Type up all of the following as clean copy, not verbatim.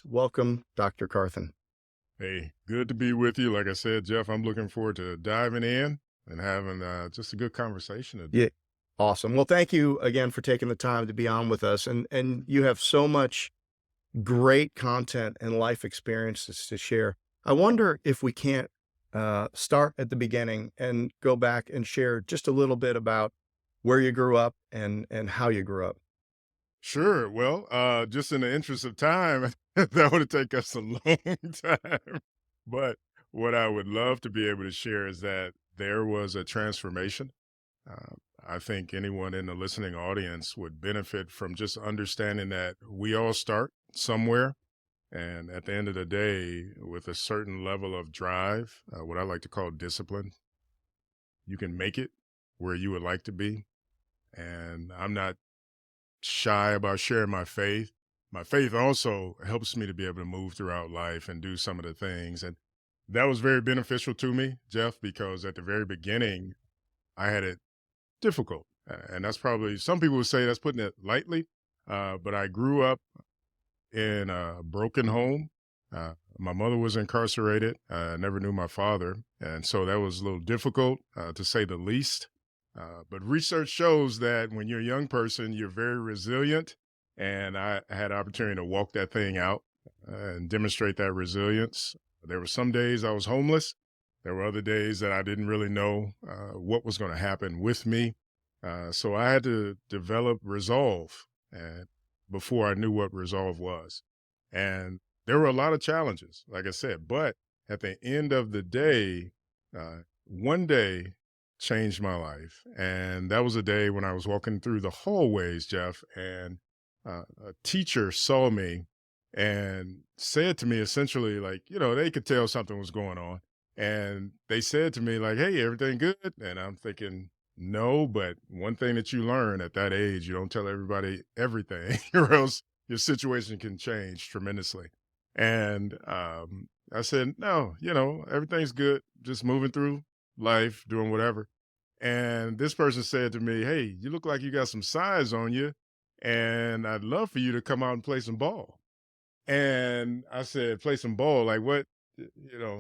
Welcome, Dr. Carthen. Hey, good to be with you. Like I said, Jeff, I'm looking forward to diving in and having just a good conversation today. Yeah, awesome. Well, thank you again for taking the time to be on with us. And you have so much great content and life experiences to share. I wonder if we can't start at the beginning and go back and share just a little bit about where you grew up and how you grew up. Sure. Well, just in the interest of time, that would take us a long time. But what I would love to be able to share is that there was a transformation. Uh, I think anyone in the listening audience would benefit from just understanding that we all start somewhere. And at the end of the day, with a certain level of drive, what I like to call discipline, you can make it where you would like to be. And I'm not shy about sharing my faith. My faith also helps me to be able to move throughout life and do some of the things. And that was very beneficial to me, Jeff, because at the very beginning, I had it difficult. And that's probably, some people would say that's putting it lightly. But I grew up in a broken home. My mother was incarcerated. I never knew my father. And so that was a little difficult, to say the least. But research shows that when you're a young person, you're very resilient. And I had the opportunity to walk that thing out and demonstrate that resilience. There were some days I was homeless. There were other days that I didn't really know what was going to happen with me. So I had to develop resolve before I knew what resolve was. And there were a lot of challenges, like I said, but at the end of the day, one day changed my life. And that was a day when I was walking through the hallways, Jeff, and a teacher saw me and said to me essentially, like, they could tell something was going on. And they said to me, like, hey, everything good? And I'm thinking, no, but one thing that you learn at that age, you don't tell everybody everything, or else your situation can change tremendously. And I said, no, everything's good, just moving through life, doing whatever. And this person said to me, hey, you look like you got some size on you, and I'd love for you to come out and play some ball. And I said, play some ball, like what?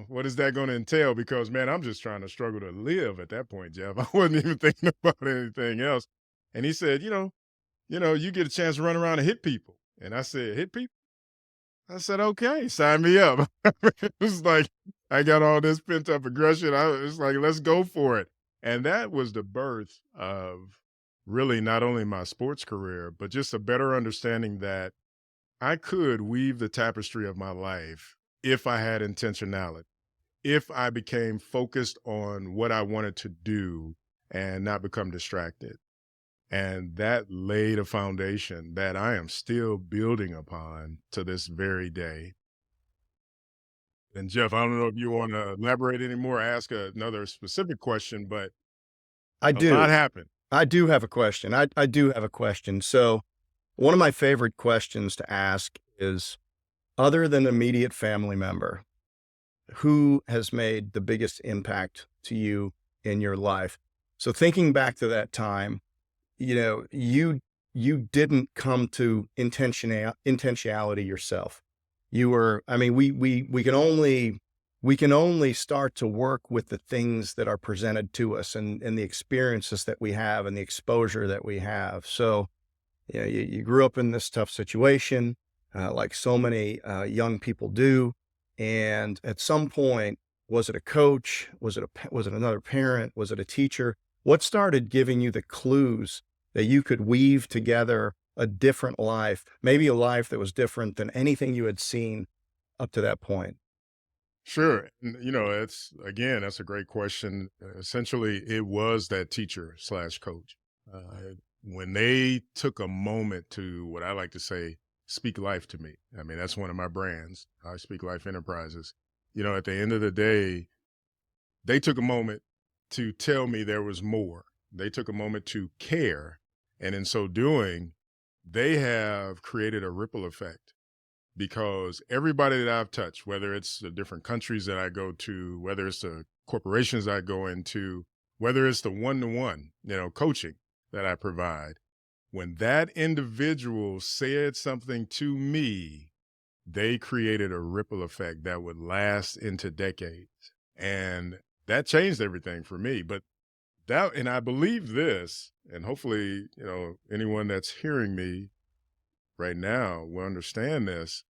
What is that going to entail? Because man, I'm just trying to struggle to live at that point, Jeff. I wasn't even thinking about anything else. And he said, you get a chance to run around and hit people. And I said, hit people? I said, okay, sign me up. It was like, I got all this pent up aggression. I was like, let's go for it. And that was the birth of really not only my sports career, but just a better understanding that I could weave the tapestry of my life if I had intentionality, if I became focused on what I wanted to do and not become distracted. And that laid a foundation that I am still building upon to this very day. And Jeff, I don't know if you want to elaborate anymore, ask another specific question, but I a lot do. happened. I do have a question. I do have a question. So one of my favorite questions to ask is, other than immediate family member, who has made the biggest impact to you in your life? So thinking back to that time, you didn't come to intentionality yourself. You were, I mean, we can only start to work with the things that are presented to us and the experiences that we have and the exposure that we have. So, you grew up in this tough situation, like so many young people do. And at some point, was it a coach? Was it another parent? Was it a teacher? What started giving you the clues that you could weave together a different life, maybe a life that was different than anything you had seen up to that point? Sure. That's a great question. Essentially, it was that teacher slash coach. When they took a moment to, what I like to say, speak life to me. I mean, that's one of my brands. I speak life enterprises. At the end of the day, they took a moment to tell me there was more. They took a moment to care. And in so doing, they have created a ripple effect because everybody that I've touched, whether it's the different countries that I go to, whether it's the corporations I go into, whether it's the one-to-one, coaching that I provide, when that individual said something to me they created a ripple effect that would last into decades. And that changed everything for me. But and I believe this, and hopefully, anyone that's hearing me right now will understand this.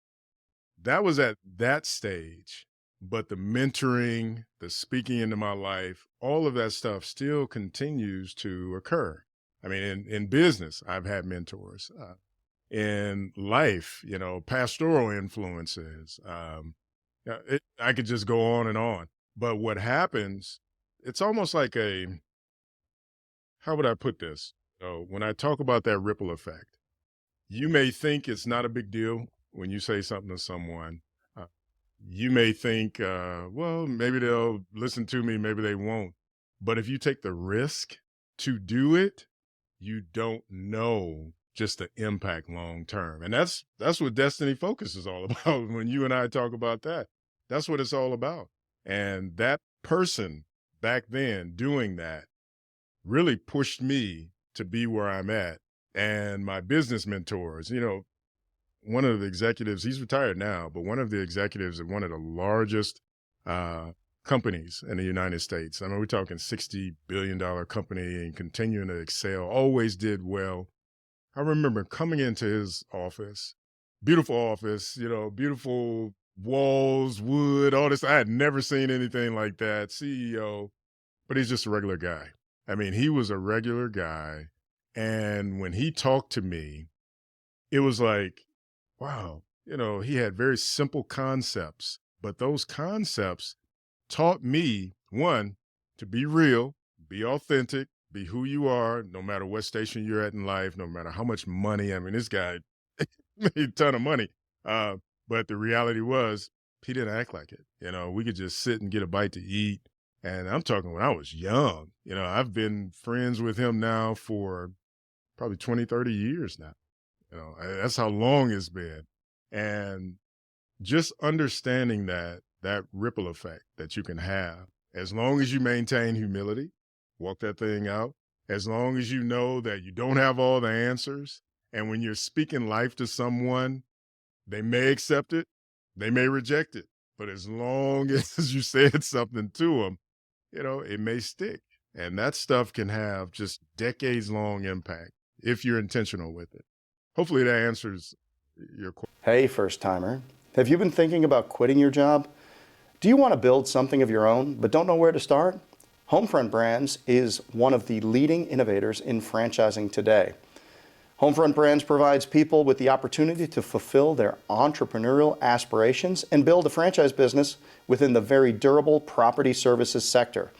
That was at that stage, but the mentoring, the speaking into my life, all of that stuff still continues to occur. I mean, in business, I've had mentors. In life, pastoral influences. I could just go on and on. But what happens, it's almost like how would I put this? When I talk about that ripple effect, you may think it's not a big deal when you say something to someone. You may think, well, maybe they'll listen to me, maybe they won't. But if you take the risk to do it, you don't know just the impact long term. And that's what Destiny Focus is all about. When you and I talk about that, that's what it's all about. And that person back then doing that really pushed me to be where I'm at. And my business mentors, one of the executives, he's retired now, but one of the executives at one of the largest companies in the United States. I mean, we're talking $60 billion company and continuing to excel, always did well. I remember coming into his office, beautiful office, beautiful walls, wood, all this. I had never seen anything like that. CEO, but he's just a regular guy. I mean, he was a regular guy. And when he talked to me, it was like, wow, he had very simple concepts, but those concepts taught me, one, to be real, be authentic, be who you are, no matter what station you're at in life, no matter how much money. I mean, this guy made a ton of money. But the reality was he didn't act like it. We could just sit and get a bite to eat. And I'm talking when I was young. I've been friends with him now for probably 20, 30 years now. That's how long it's been. And just understanding that ripple effect that you can have, as long as you maintain humility, walk that thing out, as long as you know that you don't have all the answers. And when you're speaking life to someone, they may accept it, they may reject it. But as long as you said something to them, it may stick. And that stuff can have just decades long impact if you're intentional with it. Hopefully that answers your question. Hey, first timer. Have you been thinking about quitting your job? Do you want to build something of your own but don't know where to start? Hoemfront Brands is one of the leading innovators in franchising today. Hoemfront Brands provides people with the opportunity to fulfill their entrepreneurial aspirations and build a franchise business within the very durable property services sector.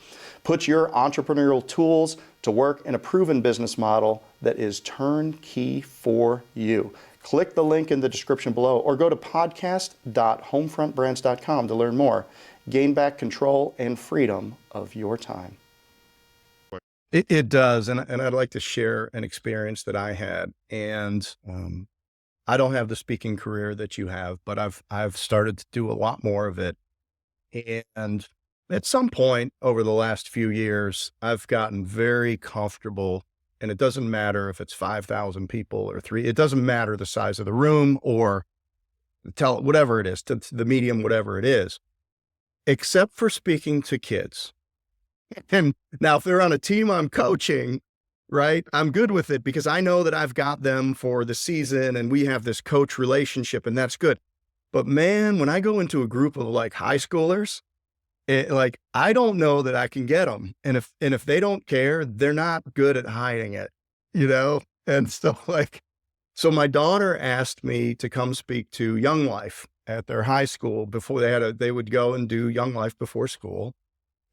Put your entrepreneurial tools to work in a proven business model that is turnkey for you. Click the link in the description below or go to podcast.homefrontbrands.com to learn more. Gain back control and freedom of your time. It does, and I'd like to share an experience that I had. And I don't have the speaking career that you have, but I've started to do a lot more of it. And at some point over the last few years, I've gotten very comfortable, and it doesn't matter if it's 5,000 people or it doesn't matter the size of the room or whatever it is, to the medium, whatever it is, except for speaking to kids. And now if they're on a team I'm coaching, right, I'm good with it because I know that I've got them for the season and we have this coach relationship and that's good. But man, when I go into a group of like high schoolers, I don't know that I can get them. And if they don't care, they're not good at hiding it, And so so my daughter asked me to come speak to Young Life at their high school before they would go and do Young Life before school,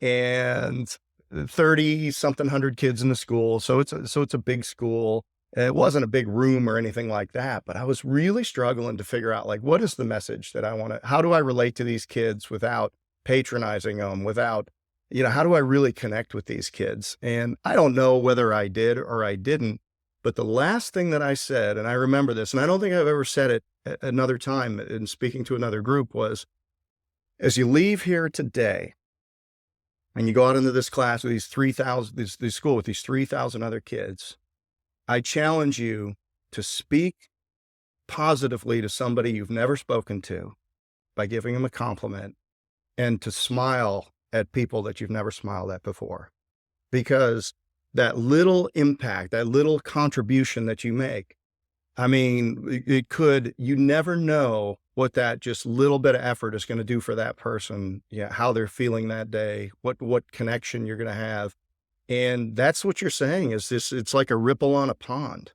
and 30 something hundred kids in the school. So it's a big school. It wasn't a big room or anything like that, but I was really struggling to figure out what is the message that how do I relate to these kids without patronizing them, without, how do I really connect with these kids? And I don't know whether I did or I didn't, but the last thing that I said, and I remember this, and I don't think I've ever said it at another time in speaking to another group, was, as you leave here today and you go out into this class with these 3,000, this school with these 3,000 other kids, I challenge you to speak positively to somebody you've never spoken to by giving them a compliment, and to smile at people that you've never smiled at before. Because that little impact, that little contribution that you make, I mean, you never know what that just little bit of effort is going to do for that person, yeah, how they're feeling that day, what connection you're going to have. And that's what you're saying is this, it's like a ripple on a pond.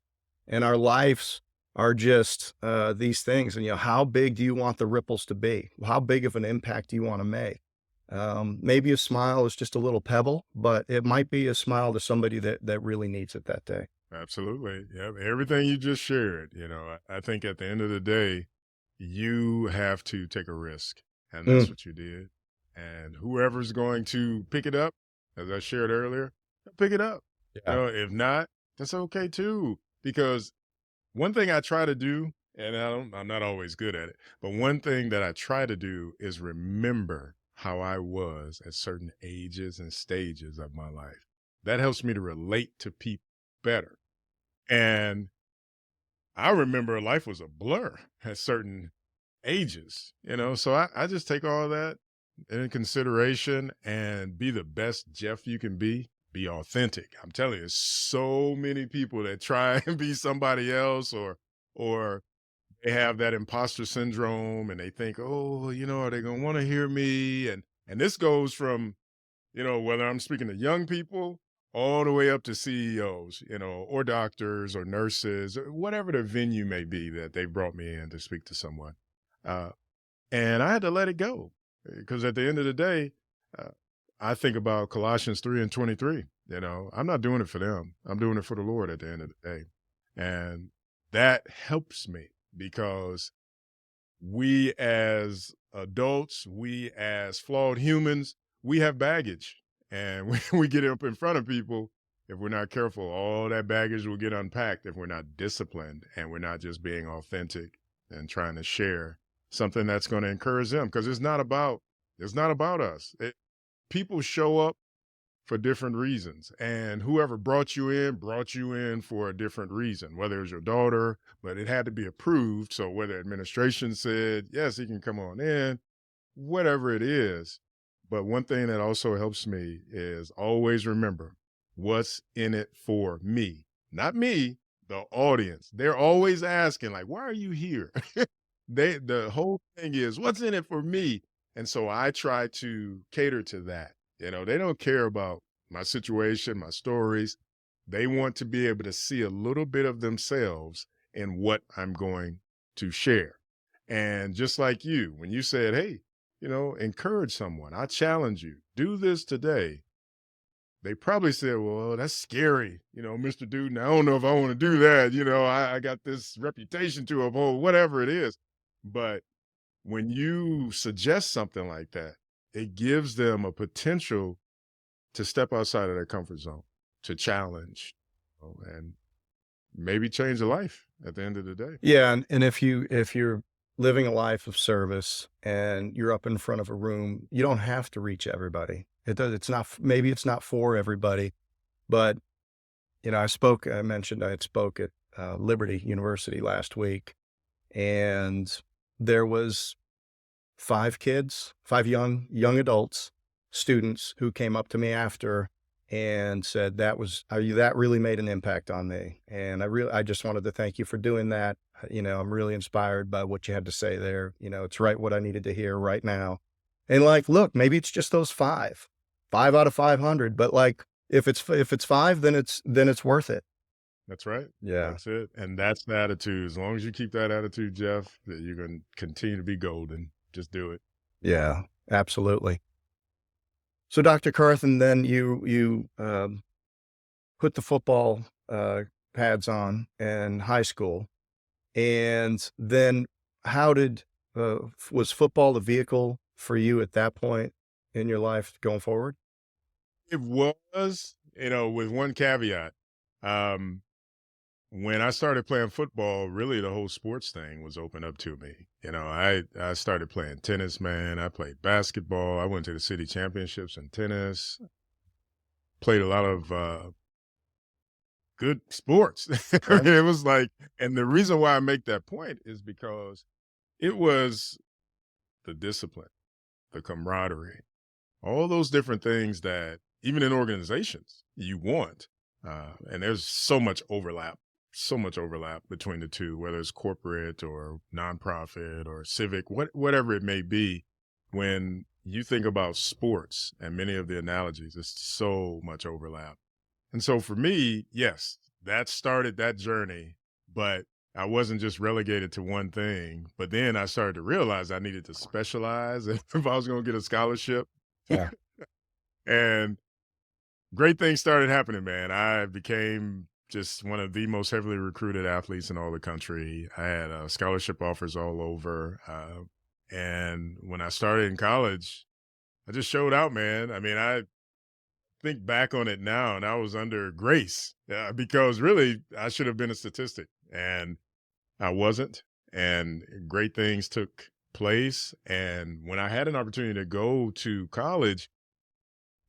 And our lives are just these things. And, how big do you want the ripples to be? How big of an impact do you want to make? Maybe a smile is just a little pebble, but it might be a smile to somebody that really needs it that day. Absolutely. Yeah. Everything you just shared, I think at the end of the day, you have to take a risk. And that's Mm, what you did. And whoever's going to pick it up, as I shared earlier, pick it up. yeah. If not, that's okay too. Because one thing I try to do, and I'm not always good at it, but one thing that I try to do is remember how I was at certain ages and stages of my life. That helps me to relate to people better. And I remember life was a blur at certain ages, so I just take all that in consideration and be the best Jeff you can be. Be authentic. I'm telling you, so many people that try and be somebody else, or they have that imposter syndrome and they think, oh, are they gonna want to hear me? And this goes from, whether I'm speaking to young people all the way up to CEOs, or doctors or nurses, or whatever the venue may be that they brought me in to speak to someone. Uh, and I had to let it go because at the end of the day, uh, I think about Colossians 3:23. I'm not doing it for them. I'm doing it for the Lord at the end of the day. And that helps me because we as adults, we as flawed humans, we have baggage. And when we get up in front of people, if we're not careful, all that baggage will get unpacked if we're not disciplined and we're not just being authentic and trying to share something that's going to encourage them. Because it's not about us. People show up for different reasons. And whoever brought you in for a different reason, whether it was your daughter, but it had to be approved. So whether administration said, yes, he can come on in, whatever it is. But one thing that also helps me is always remember what's in it for me, not me, the audience. They're always asking like, why are you here? The whole thing is what's in it for me. And so I try to cater to that. They don't care about my situation, my stories. They want to be able to see a little bit of themselves in what I'm going to share. And just like you, when you said, hey, encourage someone, I challenge you, do this today. They probably said, well, that's scary, Mr. Duden. I don't know if I want to do that. I got this reputation to uphold, whatever it is. But when you suggest something like that, it gives them a potential to step outside of their comfort zone, to challenge, and maybe change a life at the end of the day. Yeah, and if you're living a life of service and you're up in front of a room, you don't have to reach everybody. It's not, maybe it's not for everybody, but I mentioned I had spoke at Liberty University last week, and there was five young adults, students who came up to me after and said that really made an impact on me. And I just wanted to thank you for doing that. I'm really inspired by what you had to say there. It's right what I needed to hear right now. And like, look, maybe it's just those five out of 500, but like, if it's five, then it's worth it. That's right. Yeah. That's it. And that's the attitude. As long as you keep that attitude, Jeff, that you're going to continue to be golden. Just do it. Yeah, absolutely. So Dr. Carthen, then you put the football pads on in high school, and then was football the vehicle for you at that point in your life going forward? It was, with one caveat. Um, when I started playing football, really the whole sports thing was open up to me. I started playing tennis, man. I played basketball. I went to the city championships in tennis. Played a lot of good sports. Right. It was like, and the reason why I make that point is because it was the discipline, the camaraderie, all those different things that even in organizations you want. And there's so much overlap between the two, whether it's corporate or nonprofit or civic, whatever it may be. When you think about sports and many of the analogies, there's so much overlap. And so for me, yes, that started that journey, but I wasn't just relegated to one thing. But then I started to realize I needed to specialize if I was going to get a scholarship. Yeah. And great things started happening, man. I became just one of the most heavily recruited athletes in all the country. I had scholarship offers all over. And when I started in college, I just showed out, man. I mean, I think back on it now and I was under grace because really I should have been a statistic and I wasn't. And great things took place. And when I had an opportunity to go to college,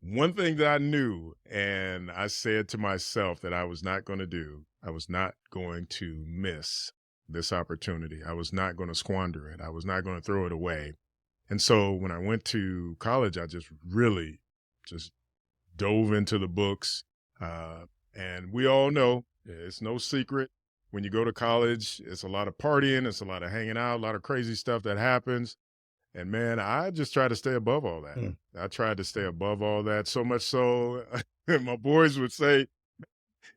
one thing that I knew, and I said to myself that I was not going to do, I was not going to miss this opportunity. I was not going to squander it. I was not going to throw it away. And so when I went to college, I just really just dove into the books. And we all know it's no secret. When you go to college, it's a lot of partying, it's a lot of hanging out, a lot of crazy stuff that happens. And man, I just try to stay above all that. Mm. I tried to stay above all that, so much so my boys would say,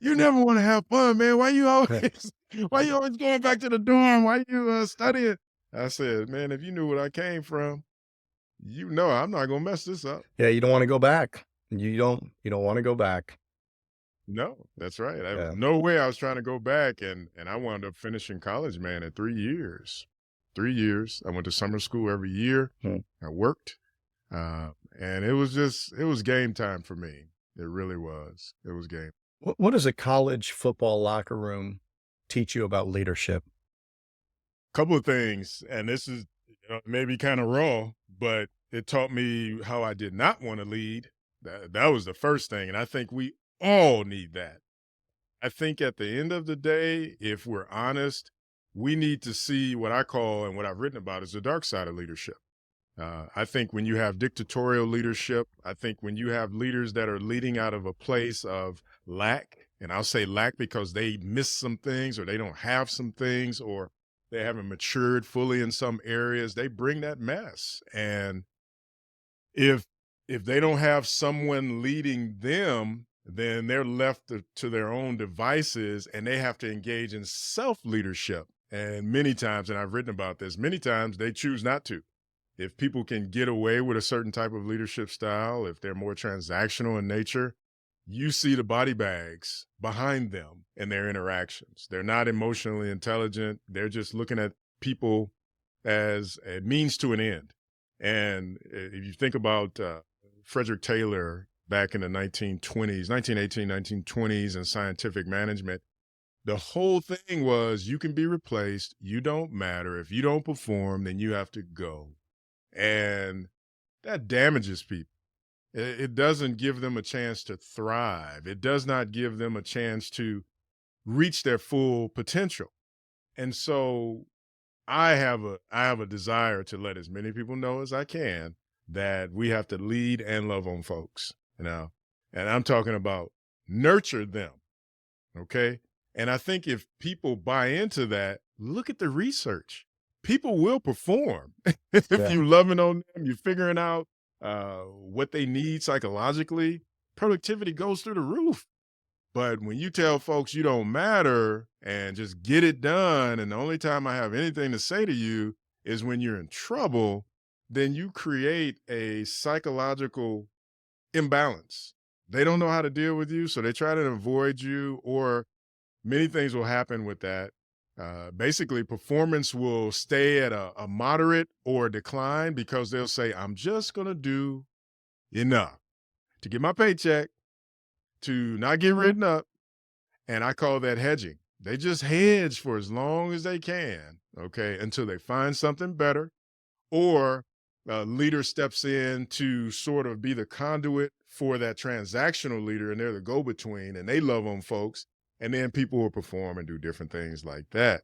"You never want to have fun, man. Why you always going back to the dorm? Why you studying?" I said, "Man, if you knew what I came from, you know I'm not gonna mess this up." Yeah, you don't wanna go back. You don't wanna go back. No, that's right. Yeah. No way I was trying to go back, and I wound up finishing college, man, in 3 years. 3 years. I went to summer school every year. Hmm. I worked, and it was game time for me. It really was. It was game. What does a college football locker room teach you about leadership? Couple of things, and this is maybe kind of raw, but it taught me how I did not want to lead. That was the first thing, and I think we all need that. I think at the end of the day, if we're honest, we need to see what I call and what I've written about is the dark side of leadership. I think when you have dictatorial leadership, I think when you have leaders that are leading out of a place of lack, and I'll say lack because they miss some things or they don't have some things or they haven't matured fully in some areas, they bring that mess. And if they don't have someone leading them, then they're left to their own devices and they have to engage in self-leadership. And many times, and I've written about this, many times they choose not to. If people can get away with a certain type of leadership style, if they're more transactional in nature, you see the body bags behind them in their interactions. They're not emotionally intelligent. They're just looking at people as a means to an end. And if you think about Frederick Taylor back in the 1920s, 1918, 1920s and scientific management, the whole thing was you can be replaced. You don't matter. If you don't perform, then you have to go. And that damages people. It doesn't give them a chance to thrive. It does not give them a chance to reach their full potential. And so I have a desire to let as many people know as I can that we have to lead and love on folks, and I'm talking about nurture them. Okay. And I think if people buy into that, look at the research. People will perform. If Yeah. you loving on them, you're figuring out what they need psychologically, productivity goes through the roof. But when you tell folks you don't matter and just get it done, and the only time I have anything to say to you is when you're in trouble, then you create a psychological imbalance. They don't know how to deal with you, so they try to avoid you, or many things will happen with that. Basically, performance will stay at a moderate or a decline because they'll say, I'm just going to do enough to get my paycheck, to not get written up. And I call that hedging. They just hedge for as long as they can, okay, until they find something better, or a leader steps in to sort of be the conduit for that transactional leader, and they're the go-between, and they love on folks. And then people will perform and do different things like that.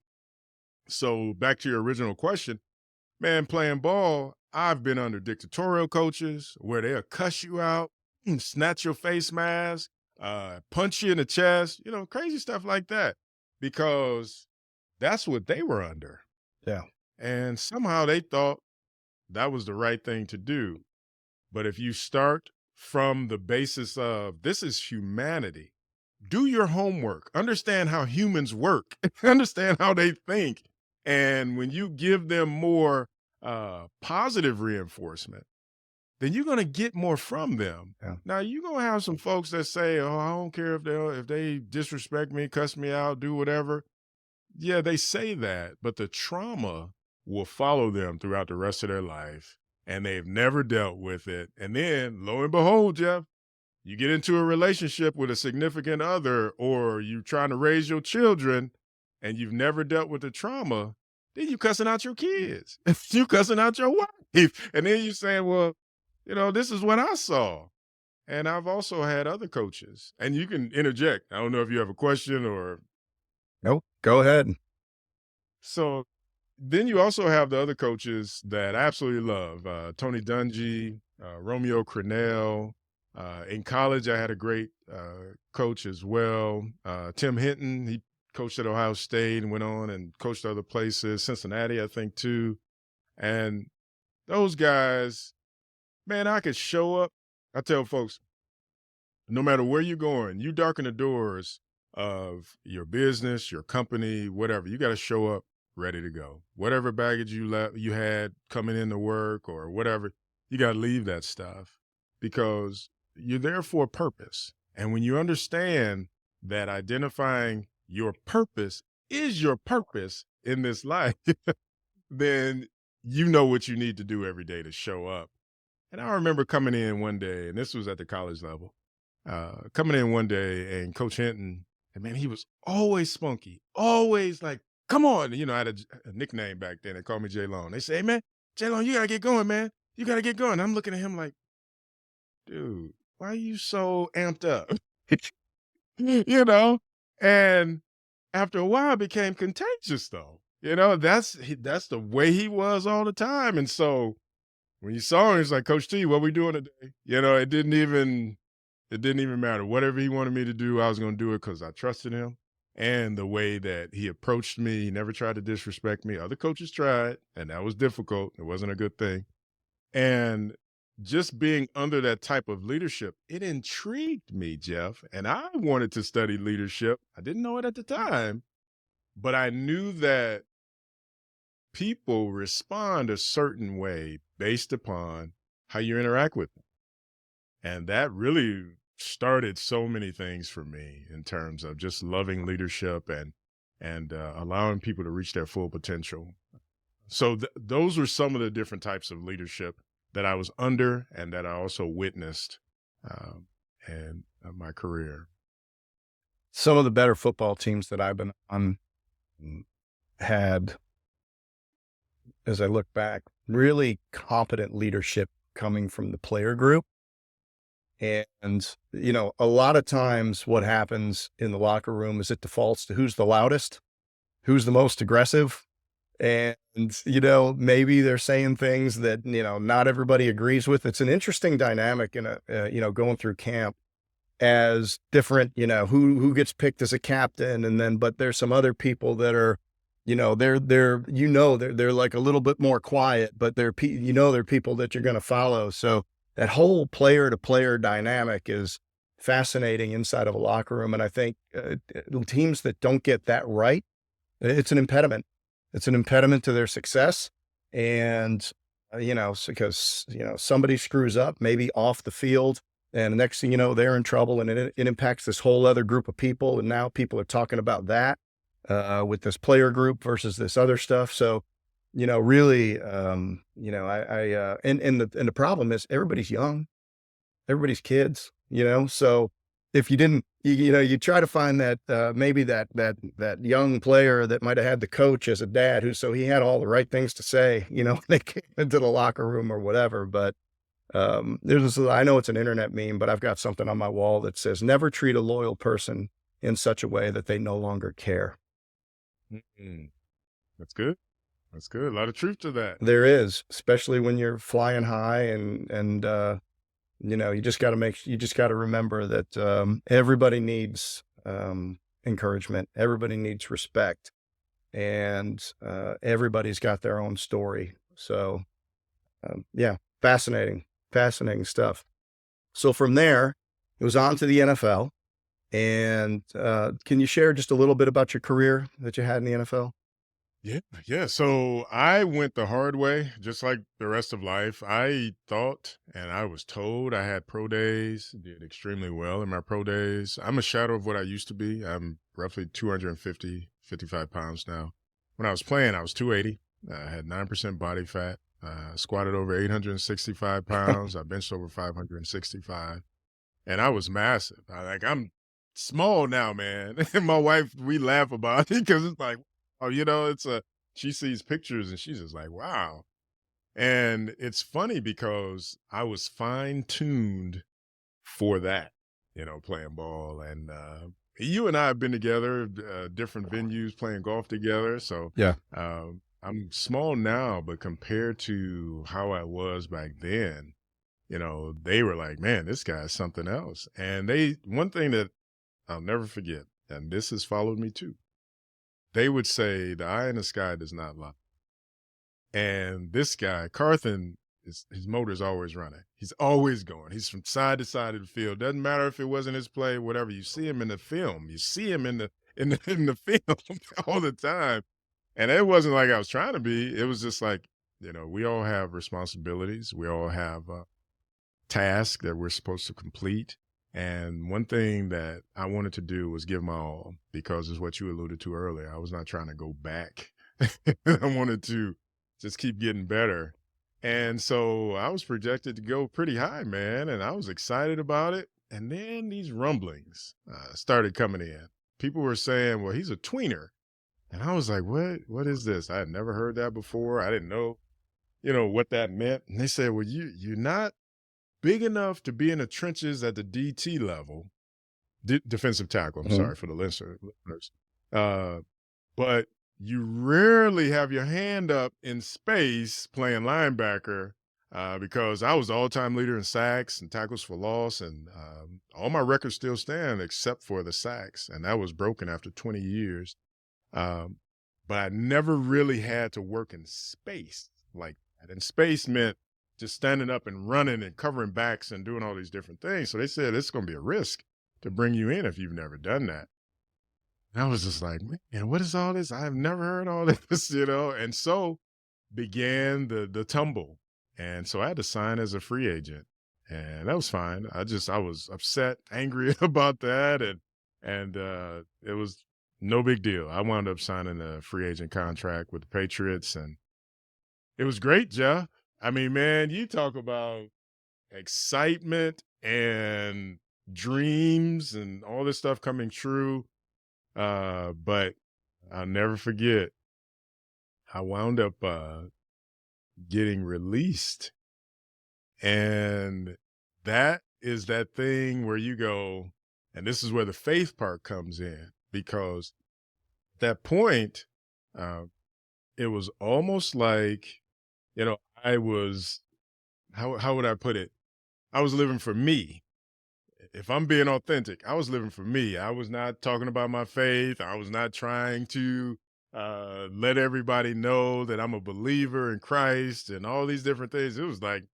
So back to your original question, man, playing ball, I've been under dictatorial coaches where they'll cuss you out, snatch your face mask, punch you in the chest, crazy stuff like that, because that's what they were under. Yeah. And somehow they thought that was the right thing to do. But if you start from the basis of this is humanity, do your homework, understand how humans work, understand how they think. And when you give them more positive reinforcement, then you're going to get more from them. Yeah. Now, you're going to have some folks that say, oh, I don't care if they disrespect me, cuss me out, do whatever. Yeah, they say that, but the trauma will follow them throughout the rest of their life, and they've never dealt with it. And then, lo and behold, Jeff, you get into a relationship with a significant other, or you're trying to raise your children, and you've never dealt with the trauma, then you cussing out your kids. You cussing out your wife. And then you saying, well, this is what I saw. And I've also had other coaches. And you can interject. I don't know if you have a question or... Nope, go ahead. So then you also have the other coaches that I absolutely love. Tony Dungy, Romeo Crennel. In college, I had a great coach as well. Tim Hinton, he coached at Ohio State and went on and coached other places, Cincinnati, I think, too. And those guys, man, I could show up. I tell folks, no matter where you're going, you darken the doors of your business, your company, whatever. You got to show up ready to go. Whatever baggage you had coming into work or whatever, you got to leave that stuff because you're there for a purpose. And when you understand that identifying your purpose is your purpose in this life, then you know what you need to do every day to show up. And I remember coming in one day, and this was at the college level, coming in one day and Coach Hinton, and man, he was always spunky, always like, come on. I had a nickname back then. They called me J-Lone. They say, hey, man, J-Lone, you got to get going, man. You got to get going. I'm looking at him like, dude, why are you so amped up? And after a while it became contagious though. That's the way he was all the time. And so when you saw him, he's like, Coach T, what we doing today? It didn't even matter. Whatever he wanted me to do, I was going to do it because I trusted him. And the way that he approached me, he never tried to disrespect me. Other coaches tried, and that was difficult. It wasn't a good thing. And just being under that type of leadership, it intrigued me, Jeff. And I wanted to study leadership. I didn't know it at the time, but I knew that people respond a certain way based upon how you interact with them. And that really started so many things for me in terms of just loving leadership and allowing people to reach their full potential. So those were some of the different types of leadership that I was under and that I also witnessed in my career. Some of the better football teams that I've been on had, as I look back, really competent leadership coming from the player group. And, a lot of times what happens in the locker room is it defaults to who's the loudest, who's the most aggressive. And, maybe they're saying things that, not everybody agrees with. It's an interesting dynamic in going through camp as different, who gets picked as a captain. But there's some other people that are, they're like a little bit more quiet, but they're people that you're going to follow. So that whole player to player dynamic is fascinating inside of a locker room. And I think teams that don't get that right, it's an impediment. It's an impediment to their success. And, because, somebody screws up, maybe off the field, and the next thing you know, they're in trouble, and it impacts this whole other group of people. And now people are talking about that with this player group versus this other stuff. So, really, and the problem is everybody's young, everybody's kids, so if you didn't, you try to find that, maybe that young player that might've had the coach as a dad so he had all the right things to say, when they came into the locker room or whatever. But, I know it's an internet meme, but I've got something on my wall that says, never treat a loyal person in such a way that they no longer care. Mm-mm. That's good. That's good. A lot of truth to that. There is, especially when you're flying high and you just got to remember that everybody needs encouragement. Everybody needs respect, and everybody's got their own story. So, yeah, fascinating stuff. So from there, it was on to the NFL. And can you share just a little bit about your career that you had in the NFL? Yeah. So I went the hard way, just like the rest of life. I thought and I was told I had pro days, did extremely well in my pro days. I'm a shadow of what I used to be. I'm roughly 55 pounds now. When I was playing, I was 280. I had 9% body fat, squatted over 865 pounds. I benched over 565. And I was massive. I'm small now, man. And my wife, we laugh about it because it's like, oh, she sees pictures and she's just like, wow. And it's funny because I was fine tuned for that, playing ball. And you and I have been together, different venues, playing golf together. So Yeah. I'm small now, but compared to how I was back then, they were like, man, this guy's something else. And one thing that I'll never forget, and this has followed me too, they would say the eye in the sky does not lie. And this guy, Carthen, his motor's always running. He's always going. He's from side to side of the field. Doesn't matter if it wasn't his play, whatever. You see him in the film. You see him in the film all the time. And it wasn't like I was trying to be. It was just like, we all have responsibilities. We all have tasks that we're supposed to complete. And one thing that I wanted to do was give my all, because it's what you alluded to earlier. I was not trying to go back. I wanted to just keep getting better. And so I was projected to go pretty high, man. And I was excited about it. And then these rumblings started coming in. People were saying, well, he's a tweener. And I was like, what is this? I had never heard that before. I didn't know, what that meant. And they said, well, you're not big enough to be in the trenches at the DT level, defensive tackle. I'm sorry for the listeners. But you rarely have your hand up in space playing linebacker, because I was the all-time leader in sacks and tackles for loss, and all my records still stand except for the sacks, and that was broken after 20 years. But I never really had to work in space like that. And space meant just standing up and running and covering backs and doing all these different things. So they said, it's going to be a risk to bring you in if you've never done that. And I was just like, man, what is all this? I have never heard all this, And so began the tumble. And so I had to sign as a free agent, and that was fine. I was upset, angry about that. And it was no big deal. I wound up signing a free agent contract with the Patriots, and it was great, Jeff. I mean, man, you talk about excitement and dreams and all this stuff coming true. But I'll never forget, I wound up getting released. And that is that thing where you go, and this is where the faith part comes in, because at that point, it was almost like, I was, how would I put it? I was living for me. If I'm being authentic, I was living for me. I was not talking about my faith. I was not trying to let everybody know that I'm a believer in Christ and all these different things. It was like,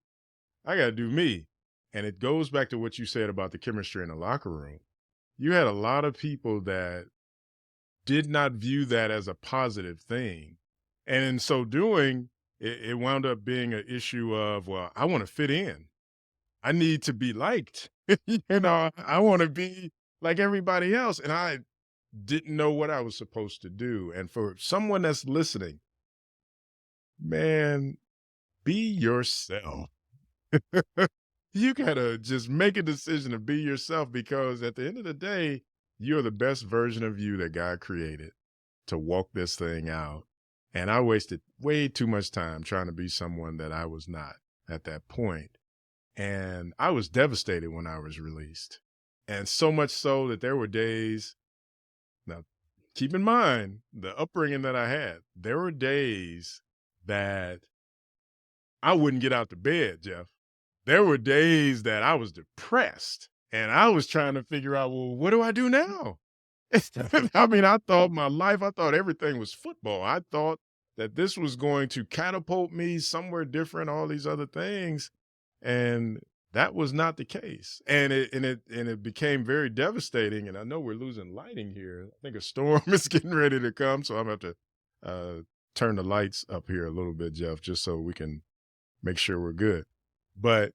I got to do me. And it goes back to what you said about the chemistry in the locker room. You had a lot of people that did not view that as a positive thing. And in so doing, it wound up being an issue of, well, I want to fit in. I need to be liked. I want to be like everybody else. And I didn't know what I was supposed to do. And for someone that's listening, man, be yourself. You got to just make a decision to be yourself, because at the end of the day, you're the best version of you that God created to walk this thing out. And I wasted way too much time trying to be someone that I was not at that point. And I was devastated when I was released. And so much so that there were days Now, keep in mind the upbringing that I had. There were days that I wouldn't get out to bed, Jeff. There were days that I was depressed and I was trying to figure out, well, what do I do now? I mean, I thought everything was football. I thought that this was going to catapult me somewhere different, all these other things. And that was not the case. And it became very devastating. And I know we're losing lighting here. I think a storm is getting ready to come. So I'm going to have to turn the lights up here a little bit, Jeff, just so we can make sure we're good. But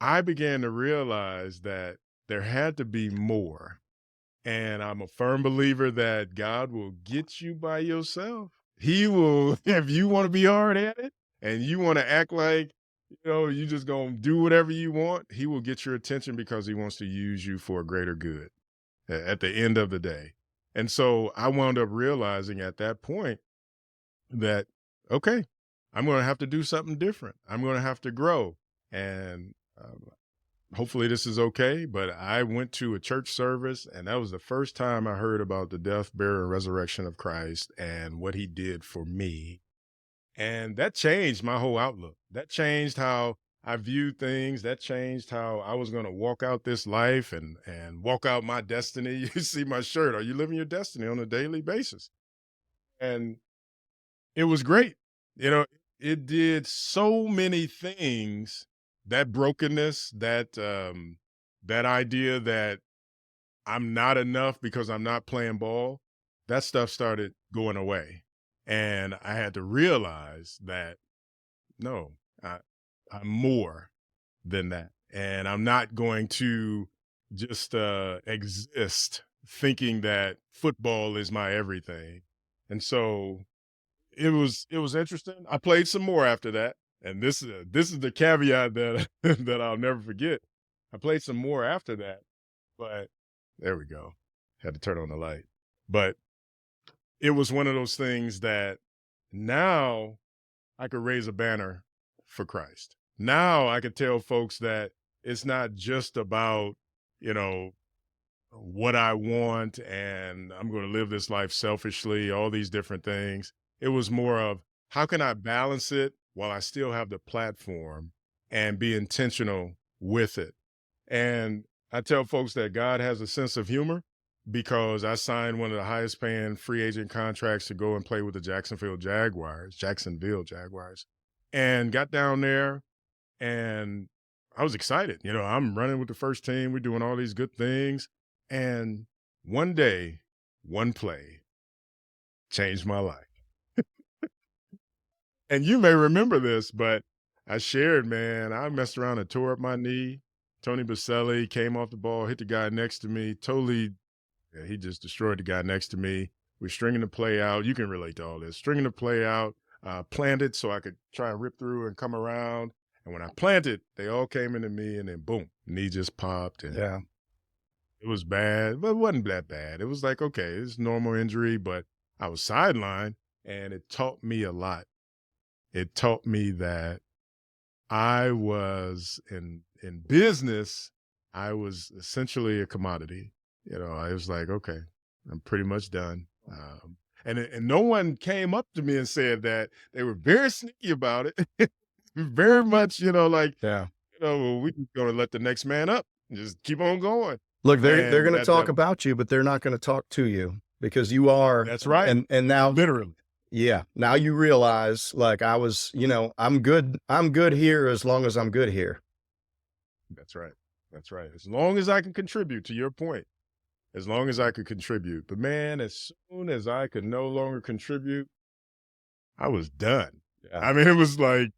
I began to realize that there had to be more. And I'm a firm believer that God will get you by yourself. He will, if you want to be hard at it and you want to act like, you just going to do whatever you want, he will get your attention because he wants to use you for a greater good at the end of the day. And so I wound up realizing at that point that, okay, I'm going to have to do something different. I'm going to have to grow. And hopefully this is okay, but I went to a church service and that was the first time I heard about the death, burial, and resurrection of Christ and what he did for me. And that changed my whole outlook. That changed how I viewed things. That changed how I was going to walk out this life and walk out my destiny. You see my shirt. Are you living your destiny on a daily basis? And it was great. It did so many things. That brokenness, that idea that I'm not enough because I'm not playing ball, that stuff started going away. And I had to realize that, no, I'm more than that. And I'm not going to just exist thinking that football is my everything. And so it was interesting. I played some more after that. And this is the caveat that that I'll never forget. I played some more after that, but there we go. Had to turn on the light. But it was one of those things that now I could raise a banner for Christ. Now I could tell folks that it's not just about, what I want and I'm going to live this life selfishly, all these different things. It was more of how can I balance it while I still have the platform and be intentional with it. And I tell folks that God has a sense of humor because I signed one of the highest paying free agent contracts to go and play with the Jacksonville Jaguars, and got down there and I was excited. I'm running with the first team. We're doing all these good things. And one day, one play changed my life. And you may remember this, but I shared, man, I messed around and tore up my knee. Tony Baselli came off the ball, hit the guy next to me, he just destroyed the guy next to me. We're stringing the play out. You can relate to all this. Stringing the play out, planted so I could try and rip through and come around. And when I planted, they all came into me and then boom, knee just popped. And Yeah. it was bad, but it wasn't that bad. It was like, okay, it's a normal injury, but I was sidelined and it taught me a lot. It taught me that I was in business, I was essentially a commodity. I was like, okay, I'm pretty much done. And no one came up to me and said that. They were very sneaky about it. Very much, Yeah. well, we're just going to let the next man up and just keep on going. Look, they're And going to talk about you, but they're not going to talk to you because you are. That's right. And now, Literally. yeah, now you realize, like I was, I'm good here as long as I'm good here. That's right. That's right. As long as I can contribute, to your point, as long as I could contribute. But man, as soon as I could no longer contribute, I was done. Yeah. I mean, it was like,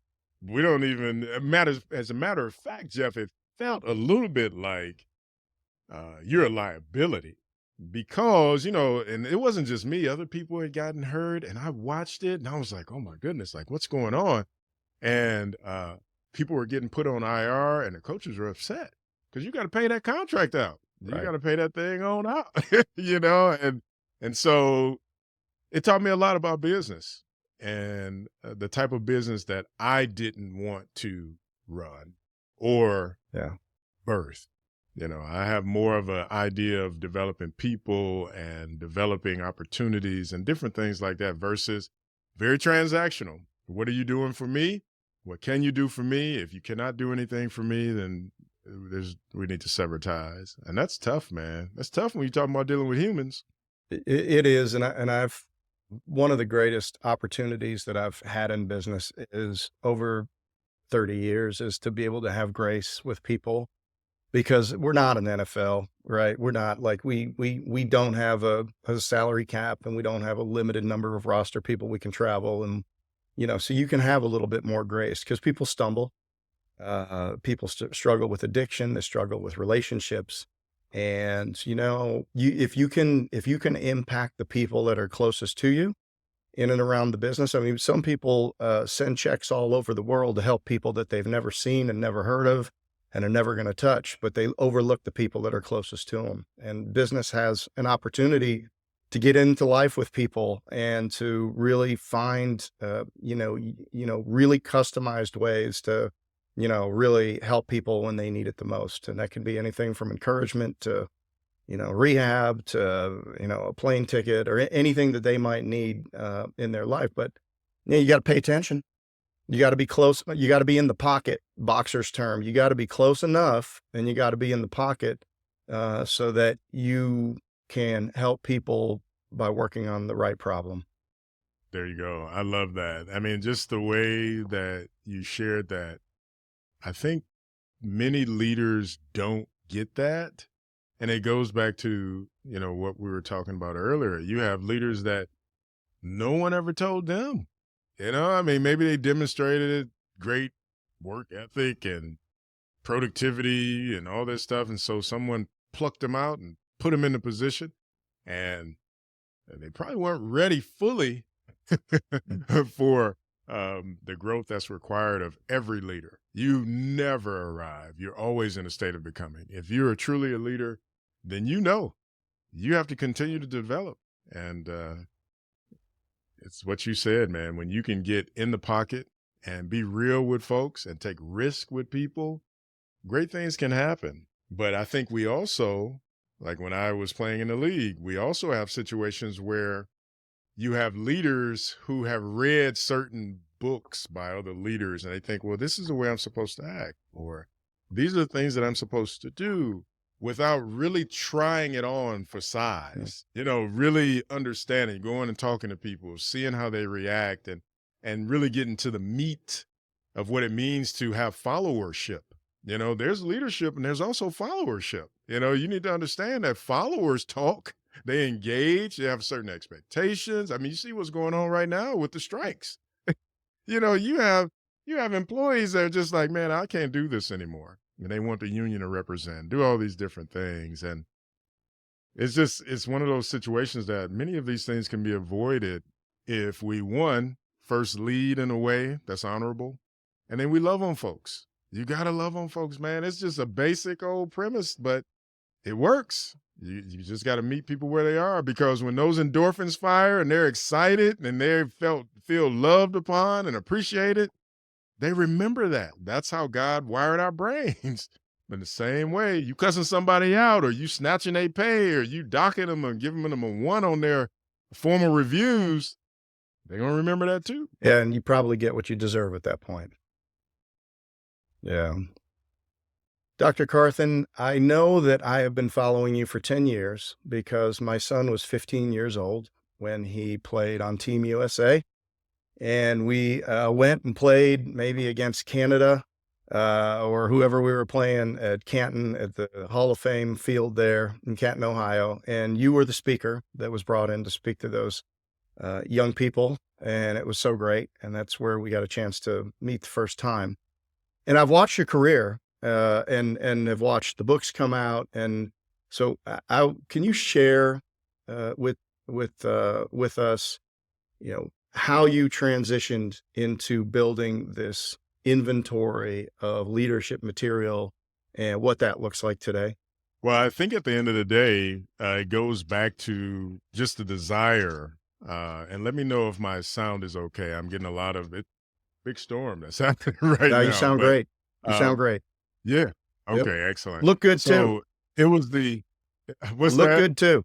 as a matter of fact, Jeff, it felt a little bit like you're a liability because, and it wasn't just me, other people had gotten hurt and I watched it and I was like, oh my goodness, like what's going on? And people were getting put on IR and the coaches were upset because you got to pay that contract out. You Right. got to pay that thing on out, and so it taught me a lot about business and the type of business that I didn't want to run or Yeah. birth. I have more of an idea of developing people and developing opportunities and different things like that versus very transactional. What are you doing for me? What can you do for me? If you cannot do anything for me, then we need to sever ties. And that's tough, man. That's tough when you're talking about dealing with humans. It is, and I've one of the greatest opportunities that I've had in business is over 30 years is to be able to have grace with people because we're not an NFL, right? We're not like we don't have a salary cap and we don't have a limited number of roster people we can travel and so you can have a little bit more grace because people stumble, people struggle with addiction, they struggle with relationships, and if you can impact the people that are closest to you in and around the business. I mean, some people send checks all over the world to help people that they've never seen and never heard of and are never going to touch, but they overlook the people that are closest to them. And business has an opportunity to get into life with people and to really find, really customized ways to, really help people when they need it the most. And that can be anything from encouragement to rehab to, a plane ticket or anything that they might need in their life. But you got to pay attention. You got to be close. You got to be in the pocket, boxer's term. You got to be close enough and you got to be in the pocket so that you can help people by working on the right problem. There you go. I love that. I mean, just the way that you shared that, I think many leaders don't get that. And it goes back to, what we were talking about earlier. You have leaders that no one ever told them, I mean, maybe they demonstrated great work ethic and productivity and all this stuff. And so someone plucked them out and put them in a position and they probably weren't ready fully for the growth that's required of every leader. You never arrive. You're always in a state of becoming. If you're truly a leader, then you have to continue to develop. And it's what you said, man. When you can get in the pocket and be real with folks and take risk with people, great things can happen. But I think we also, like when I was playing in the league, we also have situations where you have leaders who have read certain books by other leaders and they think, well, this is the way I'm supposed to act, or these are the things that I'm supposed to do, without really trying it on for size, really understanding, going and talking to people, seeing how they react and really getting to the meat of what it means to have followership. There's leadership and there's also followership. You need to understand that followers talk, they engage, they have certain expectations. I mean, you see what's going on right now with the strikes. You have employees that are just like, man, I can't do this anymore. And they want the union to represent, do all these different things. And it's one of those situations that many of these things can be avoided if we, first lead in a way that's honorable, and then we love on folks. You got to love on folks, man. It's just a basic old premise, but it works. You just got to meet people where they are, because when those endorphins fire and they're excited and they feel loved upon and appreciated, they remember that. That's how God wired our brains. In the same way, you cussing somebody out or you snatching their pay or you docking them or giving them a 1 on their formal reviews, they're going to remember that too. Yeah, and you probably get what you deserve at that point. Yeah. Dr. Carthen, I know that I have been following you for 10 years because my son was 15 years old when he played on Team USA. And we went and played maybe against Canada or whoever we were playing at Canton at the Hall of Fame field there in Canton, Ohio. And you were the speaker that was brought in to speak to those young people. And it was so great. And that's where we got a chance to meet the first time. And I've watched your career and have watched the books come out. And so can you share with us, how you transitioned into building this inventory of leadership material and what that looks like today? Well, I think at the end of the day, it goes back to just the desire. And let me know if my sound is okay. I'm getting a lot of it. Big storm that's happening right now. You sound great. You sound great. Yeah. Yep. Okay, excellent. Look good too. So it was the what's Look that? good too.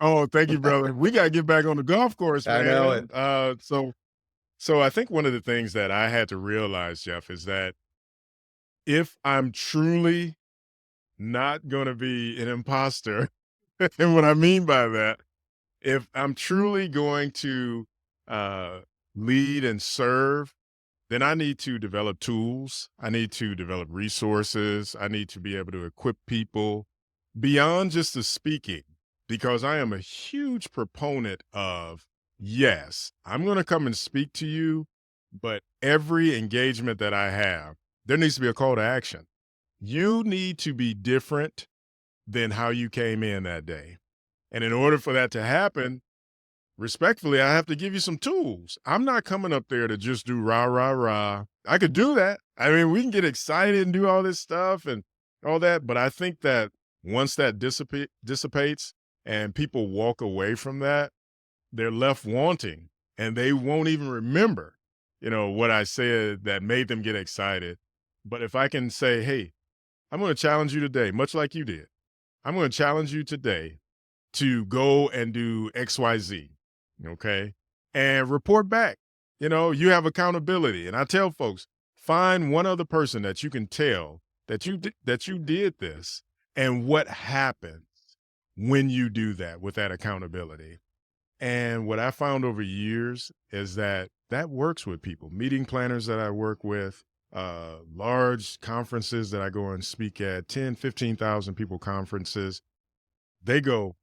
Oh, thank you, brother. We gotta get back on the golf course, I know it. man. So I think one of the things that I had to realize, Jeff, is that if I'm truly not gonna be an imposter, and what I mean by that, if I'm truly going to uh, lead and serve, then I need to develop tools. I need to develop resources. I need to be able to equip people beyond just the speaking, because I am a huge proponent of, yes, I'm going to come and speak to you, but every engagement that I have, there needs to be a call to action. You need to be different than how you came in that day. And in order for that to happen, respectfully, I have to give you some tools. I'm not coming up there to just do rah, rah, rah. I could do that. I mean, we can get excited and do all this stuff and all that. But I think that once that dissipates and people walk away from that, they're left wanting and they won't even remember, what I said that made them get excited. But if I can say, hey, I'm going to challenge you today, much like you did. I'm going to challenge you today to go and do XYZ. Okay. And report back. You have accountability. And I tell folks, find one other person that you can tell that you did this and what happens when you do that with that accountability. And what I found over years is that works with people, meeting planners that I work with, large conferences that I go and speak at, 10, 15,000 people conferences. They go,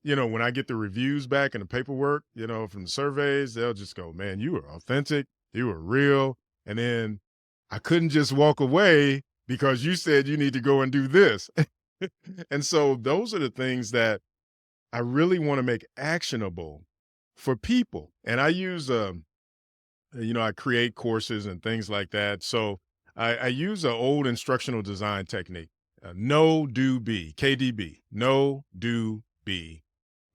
when I get the reviews back and the paperwork, from the surveys, they'll just go, man, you were authentic, you were real. And then I couldn't just walk away because you said you need to go and do this. And so those are the things that I really want to make actionable for people. And I use, I create courses and things like that. So I use an old instructional design technique, know, do, be, KDB, know, do, be.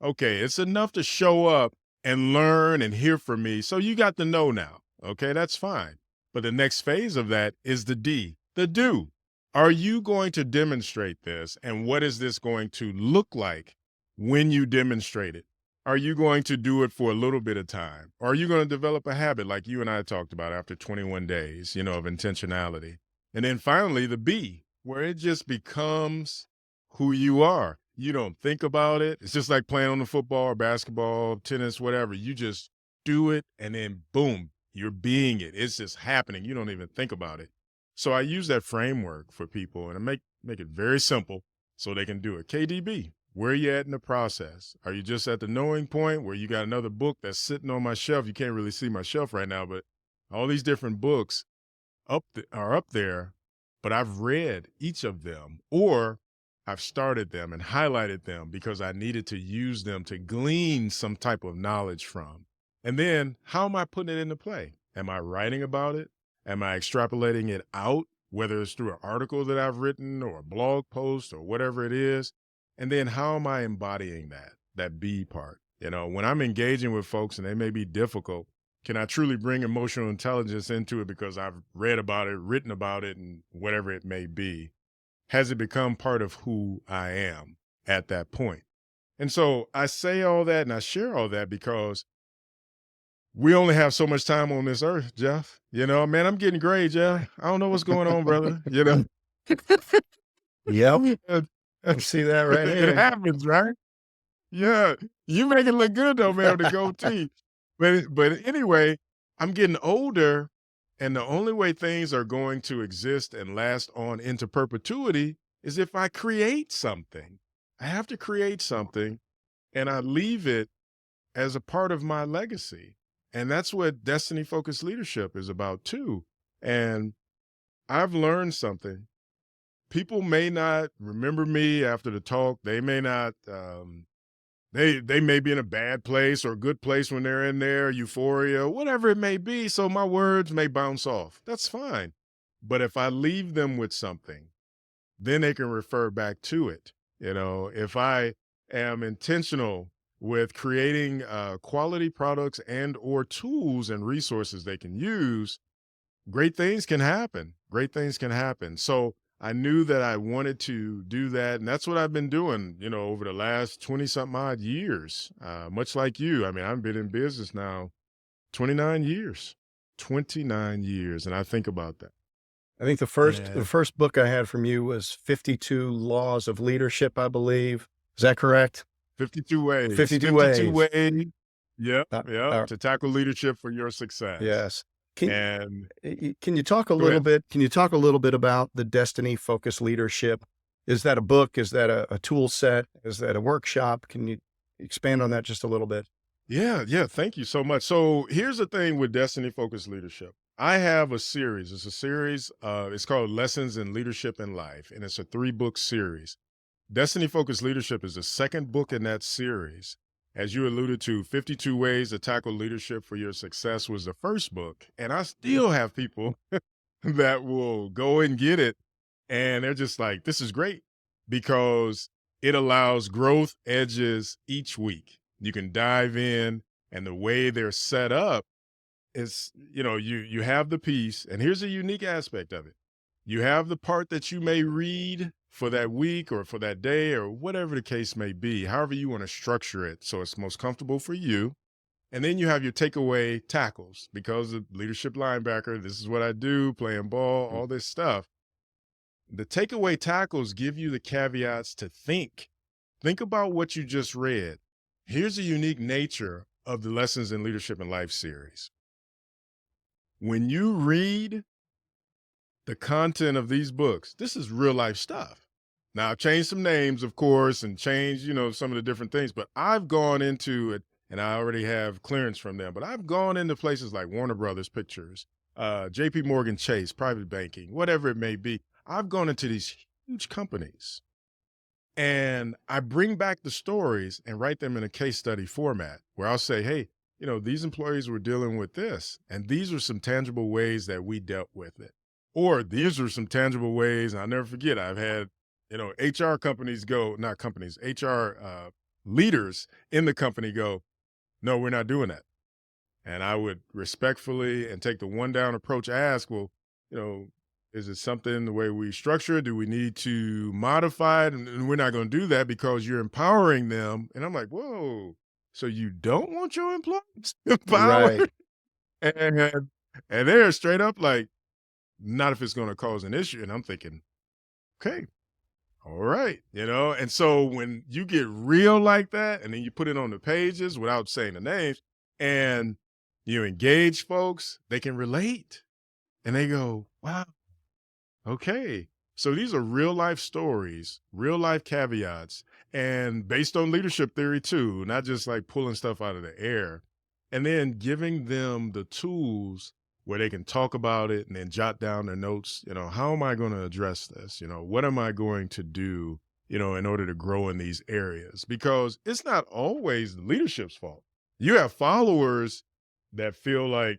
Okay, it's enough to show up and learn and hear from me. So you got the know now. Okay, that's fine. But the next phase of that is the D, the do. Are you going to demonstrate this? And what is this going to look like when you demonstrate it? Are you going to do it for a little bit of time? Or are you going to develop a habit like you and I talked about after 21 days, of intentionality? And then finally, the B, where it just becomes who you are. You don't think about it. It's just like playing on the football or basketball, tennis, whatever. You just do it and then boom, you're being it. It's just happening. You don't even think about it. So I use that framework for people and I make it very simple so they can do it. KDB, where are you at in the process? Are you just at the knowing point where you got another book that's sitting on my shelf? You can't really see my shelf right now, but all these different books are up there, but I've read each of them, or I've started them and highlighted them because I needed to use them to glean some type of knowledge from. And then how am I putting it into play? Am I writing about it? Am I extrapolating it out, whether it's through an article that I've written or a blog post or whatever it is? And then how am I embodying that B part? When I'm engaging with folks and they may be difficult, can I truly bring emotional intelligence into it because I've read about it, written about it, and whatever it may be? Has it become part of who I am at that point? And so I say all that and I share all that because we only have so much time on this earth, Jeff. Man, I'm getting gray, Jeff. I don't know what's going on, brother. Yep. And- I see that right it here. happens, right? Yeah. You make it look good though, man, with the goatee. But anyway, I'm getting older. And the only way things are going to exist and last on into perpetuity is if I create something. I have to create something and I leave it as a part of my legacy. And that's what destiny focused leadership is about too. And I've learned something. People may not remember me after the talk. They may not, they may be in a bad place or a good place when they're in there, euphoria, whatever it may be. So my words may bounce off. That's fine. But if I leave them with something, then they can refer back to it. If I am intentional with creating quality products and or tools and resources they can use, great things can happen. Great things can happen. So I knew that I wanted to do that. And that's what I've been doing, over the last 20 something odd years. Much like you. I mean, I've been in business now 29 years, 29 years. And I think about that. I think the And first book I had from you was 52 Laws of Leadership, I believe. Is that correct? 52 ways, 52 52 ways. ways. Yep. Uh, Yep. To tackle leadership for your success. yes. Can And can you talk a go little ahead. bit? Can you talk a little bit about the destiny focused leadership? Is that a book? Is that a tool set? Is that a workshop? Can you expand on that just a little bit? Yeah, yeah. Thank you so much. So here's the thing with destiny focused leadership. I have a series. It's a series. It's called Lessons in Leadership in Life, and it's a 3-book series. Destiny focused leadership is the second book in that series. As you alluded to, 52 Ways to Tackle Leadership for Your Success was the first book. And I still have people that will go and get it. And they're just like, this is great because it allows growth edges each week. You can dive in, and the way they're set up is, you have the piece, and here's a unique aspect of it. You have the part that you may read for that week or for that day or whatever the case may be, however you want to structure it so it's most comfortable for you. And then you have your takeaway tackles because of leadership linebacker. This is what I do, playing ball, all this stuff. The takeaway tackles give you the caveats to think. Think about what you just read. Here's the unique nature of the Lessons in Leadership in Life series. When you read the content of these books, this is real life stuff. Now, I've changed some names, of course, and changed, some of the different things, but I've gone into it, and I already have clearance from them, but I've gone into places like Warner Brothers Pictures, JP Morgan Chase, private banking, whatever it may be. I've gone into these huge companies, and I bring back the stories and write them in a case study format where I'll say, hey, these employees were dealing with this, and these are some tangible ways that we dealt with it. Or these are some tangible ways, and I'll never forget, I've had, HR companies go, not companies, HR leaders in the company go, no, we're not doing that. And I would respectfully and take the one down approach, ask, well, is it something the way we structure it? Do we need to modify it? And we're not going to do that because you're empowering them. And I'm like, whoa, so you don't want your employees empowered? Right. And they're straight up like, not if it's going to cause an issue. And I'm thinking, okay, all right. And so when you get real like that, and then you put it on the pages without saying the names, and you engage folks, they can relate. And they go, wow, okay. So these are real life stories, real life caveats, and based on leadership theory too, not just like pulling stuff out of the air, and then giving them the tools where they can talk about it and then jot down their notes. How am I going to address this? What am I going to do, in order to grow in these areas? Because it's not always the leadership's fault. You have followers that feel like,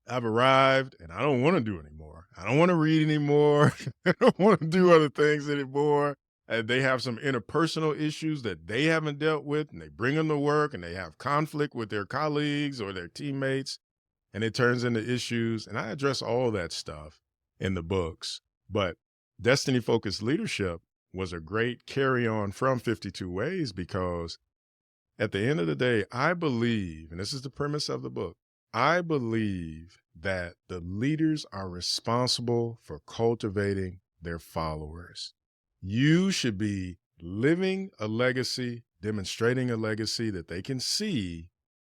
I've arrived and I don't want to do anymore. I don't want to read anymore. I don't want to do other things anymore. And they have some interpersonal issues that they haven't dealt with, and they bring them to work, and they have conflict with their colleagues or their teammates, and it turns into issues. And I address all that stuff in the books. But Destiny Focused Leadership was a great carry on from 52 Ways, because at the end of the day, I believe, and this is the premise of the book, I believe that the leaders are responsible for cultivating their followers. You should be living a legacy, demonstrating a legacy that they can see,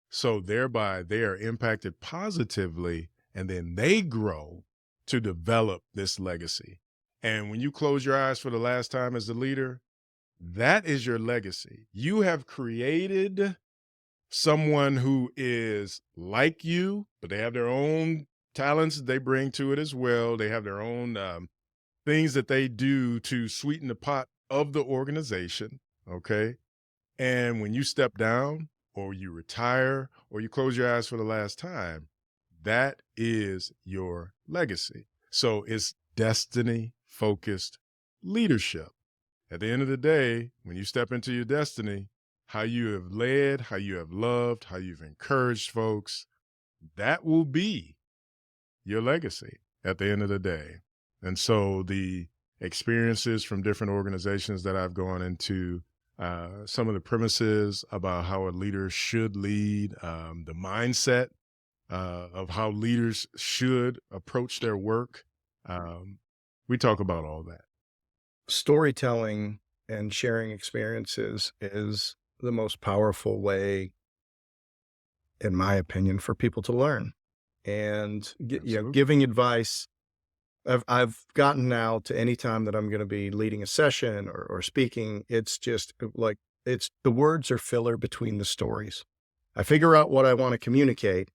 so thereby they are impacted positively, and then they grow to develop this legacy. And when you close your eyes for the last time as the leader, that is your legacy. You have created someone who is like you, but they have their own talents that they bring to it as well. They have their own things that they do to sweeten the pot of the organization, okay? And when you step down or you retire or you close your eyes for the last time, that is your legacy. So it's destiny-focused leadership. At the end of the day, when you step into your destiny, how you have led, how you have loved, how you've encouraged folks, that will be your legacy at the end of the day. And so the experiences from different organizations that I've gone into, some of the premises about how a leader should lead, the mindset of how leaders should approach their work. Um, we talk about all that. Storytelling and sharing experiences is the most powerful way, in my opinion, for people to learn. And Absolutely. giving advice. I've gotten now to any time that I'm going to be leading a session or speaking, it's just like it's the words are filler between the stories. I figure out what I want to communicate,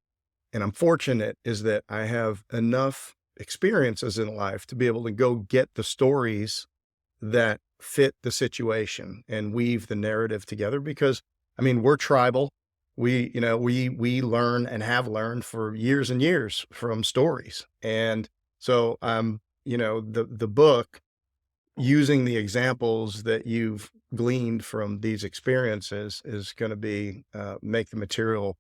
and I'm fortunate is that I have enough experiences in life to be able to go get the stories that fit the situation and weave the narrative together. Because I mean, we're tribal. We learn and have learned for years and years from stories. And so the book, using the examples that you've gleaned from these experiences, is going to be make the material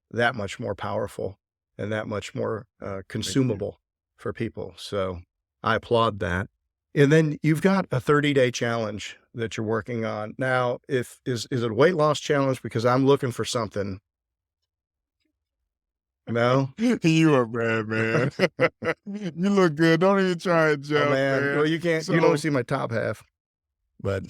that much more powerful and that much more Thank you. consumable for people. So I applaud that. And then you've got a 30-day challenge that you're working on. Now, is it a weight loss challenge? Because I'm looking for something. No? You are bad, man. You look good. Don't even try it, Oh, Jeff, man. Well, man. you can only So, see my top half, but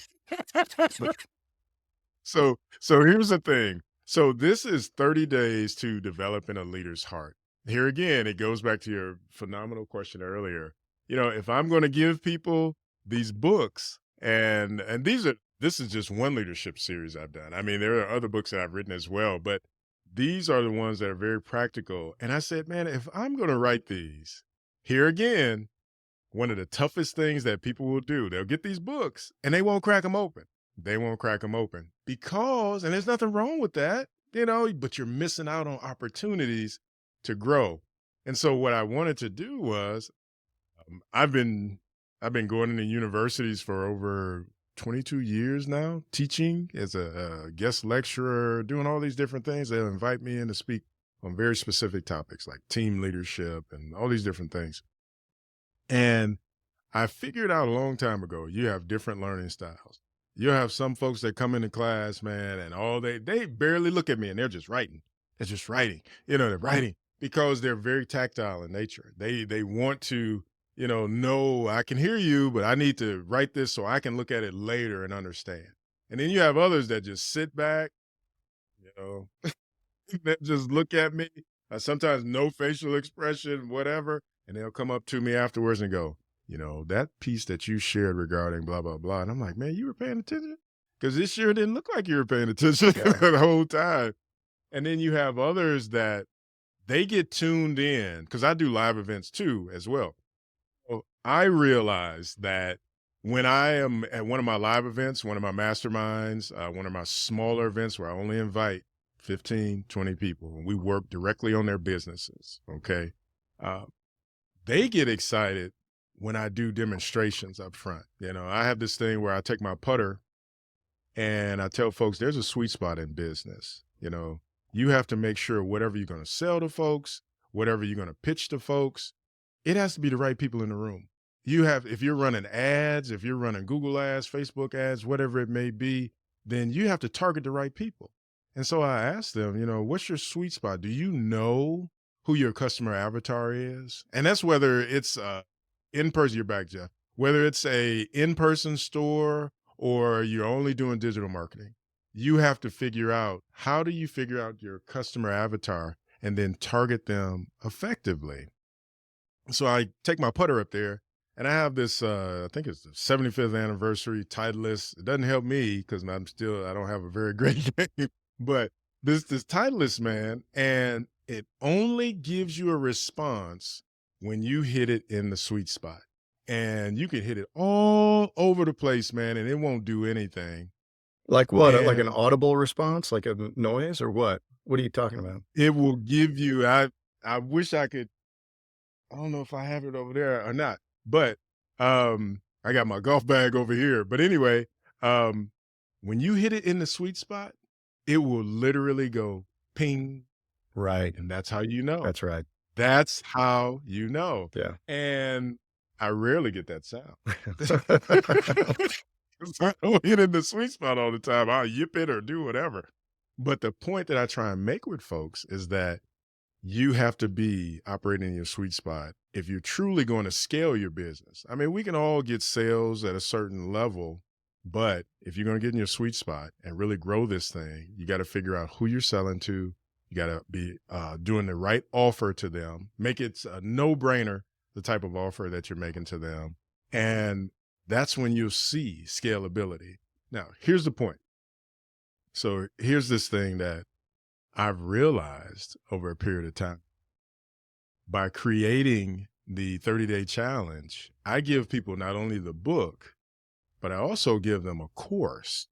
so here's the thing. So this is 30 days to developing a leader's heart. Here again, it goes back to your phenomenal question earlier. If I'm going to give people these books, and this is just one leadership series I've done. I mean, there are other books that I've written as well, but these are the ones that are very practical. And I said, man, if I'm going to write these, here again, one of the toughest things that people will do, they'll get these books and they won't crack them open. They won't crack them open because, and there's nothing wrong with that, but you're missing out on opportunities to grow. And so what I wanted to do was, I've been going into universities for over 22 years now, teaching as a guest lecturer, doing all these different things. They'll invite me in to speak on very specific topics like team leadership and all these different things. And I figured out a long time ago, you have different learning styles. You'll have some folks that come into class, man, and all they barely look at me and they're just writing. They're just writing. They're writing because they're very tactile in nature. They want to, know I can hear you, but I need to write this so I can look at it later and understand. And then you have others that just sit back, that just look at me, sometimes no facial expression, whatever. And they'll come up to me afterwards and go, that piece that you shared regarding blah, blah, blah. And I'm like, man, you were paying attention? Because this sure didn't look like you were paying attention the whole time. And then you have others that they get tuned in, because I do live events too as well. So I realize that when I am at one of my live events, one of my masterminds, one of my smaller events where I only invite 15, 20 people, and we work directly on their businesses, okay? They get excited when I do demonstrations up front. I have this thing where I take my putter and I tell folks there's a sweet spot in business. You have to make sure whatever you're going to sell to folks, whatever you're going to pitch to folks, it has to be the right people in the room. If you're running ads, if you're running Google ads, Facebook ads, whatever it may be, then you have to target the right people. And so I asked them, what's your sweet spot? Do you know who your customer avatar is? And that's whether it's in-person, you're back, Jeff, whether it's a in-person store or you're only doing digital marketing. You have to figure out, how do you figure out your customer avatar and then target them effectively? So I take my putter up there and I have this, I think it's the 75th anniversary Titleist. It doesn't help me because I don't have a very great game, but this Titleist, man, and it only gives you a response when you hit it in the sweet spot. And you can hit it all over the place, man, and it won't do anything. like what? Like an audible response, like a noise, or what? What are you talking about? It will give you, I wish I could, I don't know if I have it over there or not, but I got my golf bag over here. But anyway, when you hit it in the sweet spot, it will literally go ping. Right. And that's how you know. That's right. That's how you know. Yeah. And I rarely get that sound. 'Cause I don't hit in the sweet spot all the time. I'll yip it or do whatever. But the point that I try and make with folks is that you have to be operating in your sweet spot if you're truly going to scale your business. I mean, we can all get sales at a certain level, but if you're going to get in your sweet spot and really grow this thing, you got to figure out who you're selling to. You got to be doing the right offer to them. Make it a no-brainer, the type of offer that you're making to them. And that's when you'll see scalability. Now, here's the point. So here's this thing that I've realized over a period of time. By creating the 30-day challenge, I give people not only the book, but I also give them a course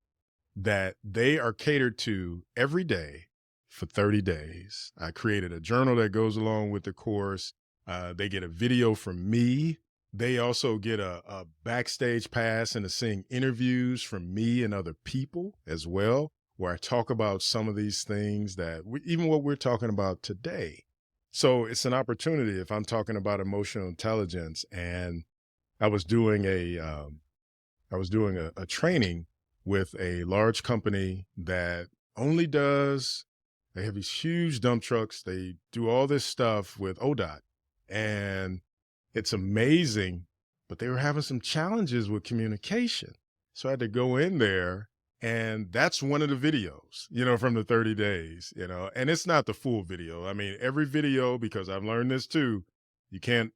that they are catered to every day for 30 days. I created a journal that goes along with the course. They get a video from me. They also get a backstage pass and to seeing interviews from me and other people as well, where I talk about some of these things that even what we're talking about today. So it's an opportunity if I'm talking about emotional intelligence, and I was doing a training with a large company that only they have these huge dump trucks. They do all this stuff with ODOT, and it's amazing, but they were having some challenges with communication. So I had to go in there, and that's one of the videos, from the 30 days, and it's not the full video. I mean, every video, because I've learned this too, you can't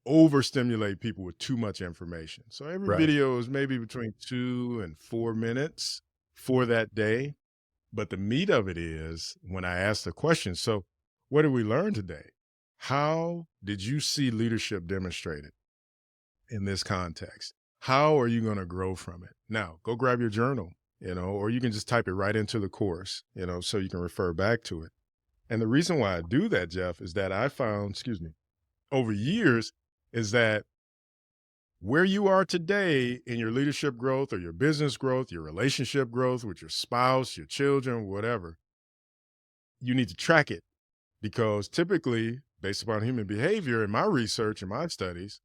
overstimulate people with too much information. So every Right. video is maybe between 2 and 4 minutes for that day. But the meat of it is when I ask the question, so what did we learn today? How did you see leadership demonstrated in this context? How are you going to grow from it? Now, go grab your journal, or you can just type it right into the course, so you can refer back to it. And the reason why I do that, Jeff, is that I found, over years, is that where you are today in your leadership growth or your business growth, your relationship growth with your spouse, your children, whatever, you need to track it, because typically, based upon human behavior in my research and my studies,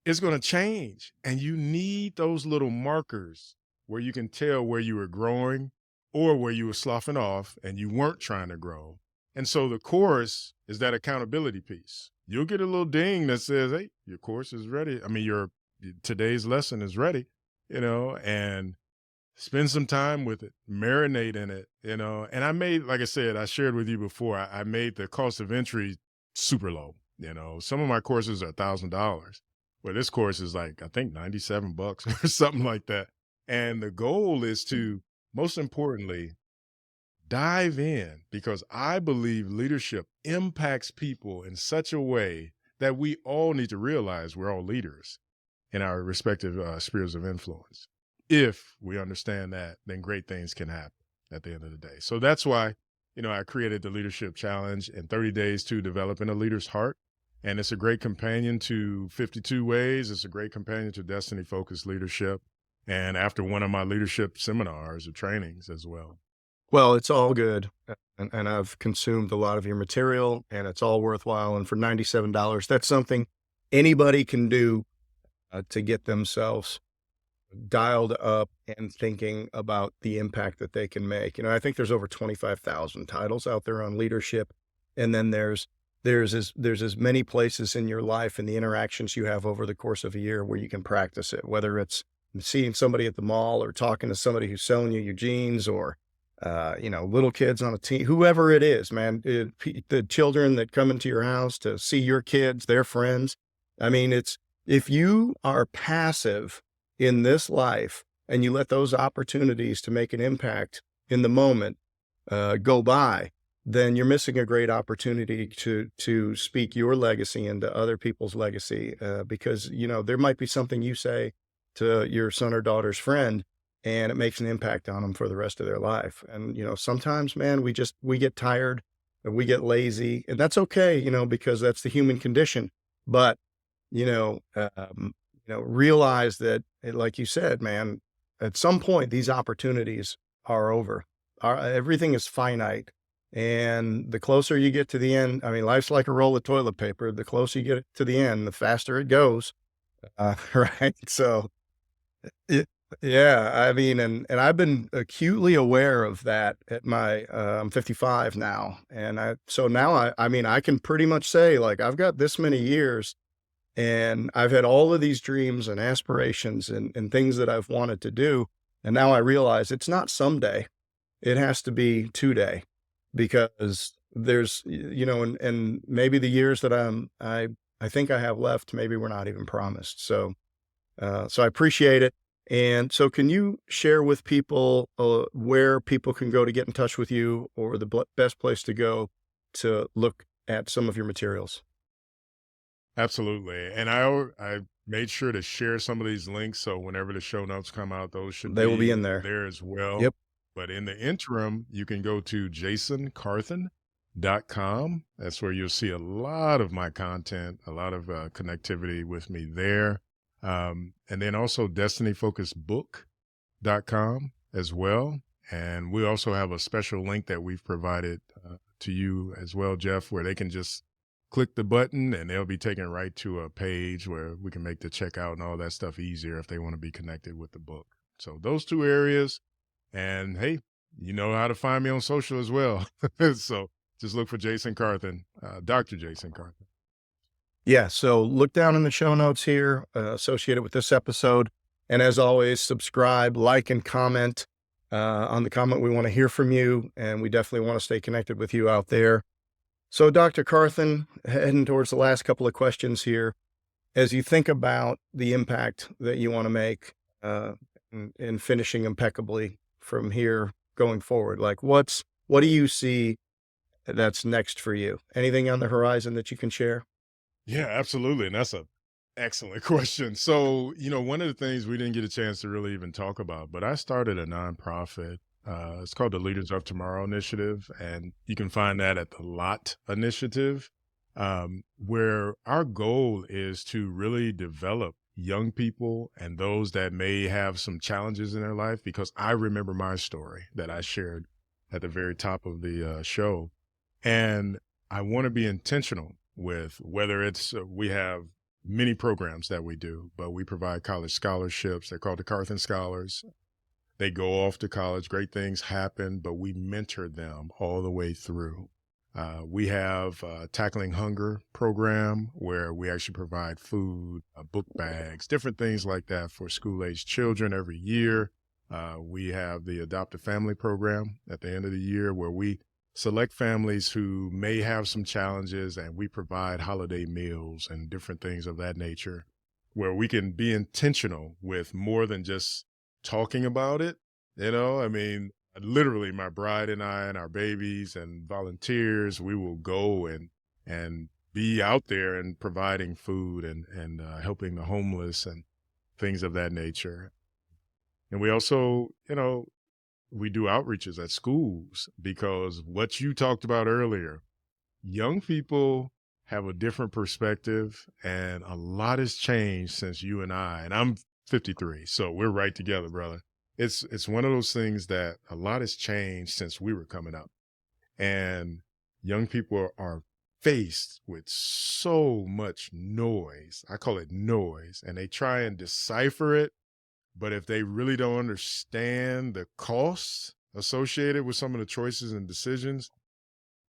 it's going to change. And you need those little markers where you can tell where you were growing or where you were sloughing off and you weren't trying to grow. And so the course is that accountability piece. You'll get a little ding that says, hey, your course is ready. I mean, today's lesson is ready, and spend some time with it, marinate in it, and I made, like I said, I shared with you before, I made the cost of entry super low. Some of my courses are $1,000, but this course is like, I think $97 or something like that. And the goal is to, most importantly, dive in, because I believe leadership impacts people in such a way that we all need to realize we're all leaders in our respective spheres of influence. If we understand that, then great things can happen at the end of the day. So that's why, I created the Leadership Challenge in 30 days to developing a leader's heart. And it's a great companion to 52 Ways. It's a great companion to Destiny-Focused Leadership. And after one of my leadership seminars or trainings as well. Well, it's all good. And I've consumed a lot of your material, and it's all worthwhile. And for $97, that's something anybody can do to get themselves dialed up and thinking about the impact that they can make. I think there's over 25,000 titles out there on leadership. And then there's as many places in your life and the interactions you have over the course of a year where you can practice it, whether it's seeing somebody at the mall or talking to somebody who's selling you your jeans, or little kids on a team, whoever it is, man, the children that come into your house to see your kids, their friends. I mean, if you are passive in this life and you let those opportunities to make an impact in the moment go by, then you're missing a great opportunity to speak your legacy into other people's legacy, because, there might be something you say to your son or daughter's friend, and it makes an impact on them for the rest of their life. And, sometimes, man, we get tired and we get lazy, and that's okay, because that's the human condition. But, realize that, like you said, man, at some point, these opportunities are over. Everything is finite. And the closer you get to the end, I mean, life's like a roll of toilet paper. The closer you get to the end, the faster it goes. Right. So, it, yeah, I mean, and I've been acutely aware of that at I'm 55 now. So now I mean, I can pretty much say, like, I've got this many years and I've had all of these dreams and aspirations and things that I've wanted to do. And now I realize it's not someday, it has to be today, because and maybe the years that I think I have left, maybe we're not even promised. So I appreciate it. And so can you share with people where people can go to get in touch with you, or the best place to go to look at some of your materials? Absolutely. And I made sure to share some of these links. So whenever the show notes come out, those should They will be be in there. there as well. Yep. But in the interim, you can go to jasoncarthen.com. That's where you'll see a lot of my content, a lot of connectivity with me there. And then also destinyfocusbook.com as well. And we also have a special link that we've provided to you as well, Jeff, where they can just click the button and they'll be taken right to a page where we can make the checkout and all that stuff easier if they want to be connected with the book. So those two areas. And hey, you know how to find me on social as well. So just look for Jason Carthen, Dr. Jason Carthen. Yeah. So look down in the show notes here, associated with this episode. And as always, subscribe, like, and comment on the comment. We want to hear from you, and we definitely want to stay connected with you out there. So, Dr. Carthen, heading towards the last couple of questions here, as you think about the impact that you want to make in finishing impeccably from here going forward, like what do you see that's next for you? Anything on the horizon that you can share? Yeah, absolutely. And that's a excellent question. So, one of the things we didn't get a chance to really even talk about, but I started a nonprofit. It's called the Leaders of Tomorrow Initiative, and you can find that at the Lot Initiative, where our goal is to really develop young people and those that may have some challenges in their life, because I remember my story that I shared at the very top of the show. And I want to be intentional with whether it's, we have many programs that we do, but we provide college scholarships. They're called the Carthen Scholars. They go off to college, great things happen, but we mentor them all the way through. We have a Tackling Hunger program where we actually provide food, book bags, different things like that for school-aged children every year. We have the Adopt a Family program at the end of the year where we select families who may have some challenges, and we provide holiday meals and different things of that nature, where we can be intentional with more than just talking about it. I mean, literally my bride and I and our babies and volunteers, we will go and be out there and providing food and helping the homeless and things of that nature. And we also, we do outreaches at schools, because what you talked about earlier, young people have a different perspective, and a lot has changed since you and I'm 53, so we're right together, brother. It's one of those things that a lot has changed since we were coming up, and young people are faced with so much noise. I call it noise, and they try and decipher it. But if they really don't understand the costs associated with some of the choices and decisions,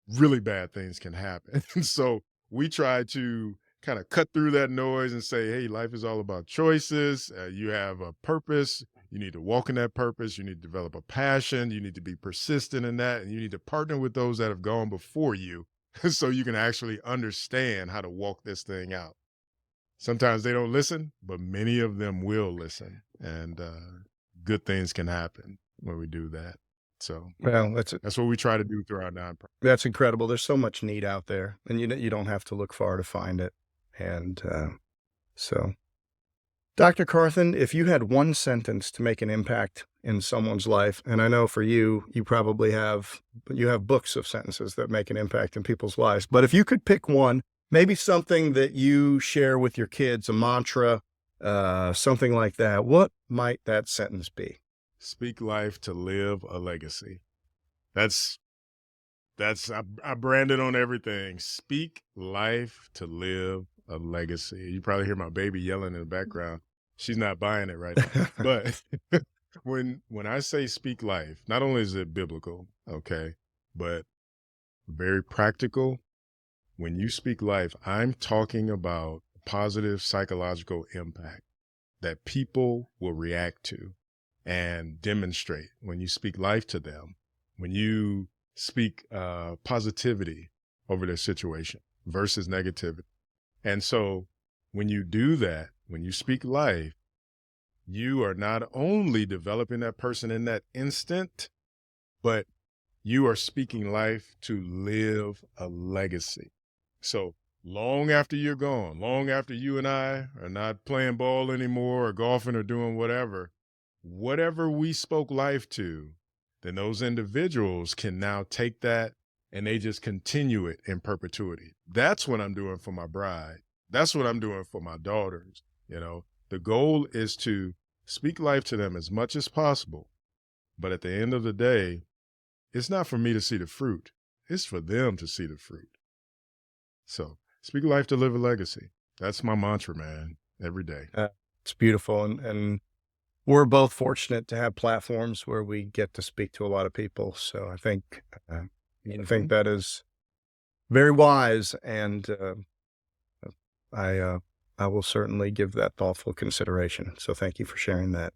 really bad things can happen. So we try to kind of cut through that noise and say, hey, life is all about choices. You have a purpose. You need to walk in that purpose. You need to develop a passion. You need to be persistent in that. And you need to partner with those that have gone before you so you can actually understand how to walk this thing out. Sometimes they don't listen, but many of them will listen. And good things can happen when we do that. So Well, that's what we try to do through our nonprofit. that's incredible. There's so much need out there, and you don't have to look far to find it. And so, Dr. Carthen, if you had one sentence to make an impact in someone's life, and I know for you, you probably have books of sentences that make an impact in people's lives, but if you could pick one, maybe something that you share with your kids, a mantra, something like that, what might that sentence be? Speak life to live a legacy. That's I brand it on everything. Speak life to live a legacy. You probably hear my baby yelling in the background. She's not buying it right now. But when I say speak life, not only is it biblical, okay, but very practical. When you speak life, I'm talking about positive psychological impact that people will react to and demonstrate when you speak life to them, when you speak positivity over their situation versus negativity. And so when you do that, when you speak life, you are not only developing that person in that instant, but you are speaking life to live a legacy. So long after you're gone, long after you and I are not playing ball anymore or golfing or doing whatever we spoke life to, then those individuals can now take that and they just continue it in perpetuity. That's what I'm doing for my bride. That's what I'm doing for my daughters. The goal is to speak life to them as much as possible. But at the end of the day, it's not for me to see the fruit. It's for them to see the fruit. So speak life to live a legacy. That's my mantra, man, every day. It's beautiful. And we're both fortunate to have platforms where we get to speak to a lot of people. So I think that is very wise. And I will certainly give that thoughtful consideration. So thank you for sharing that.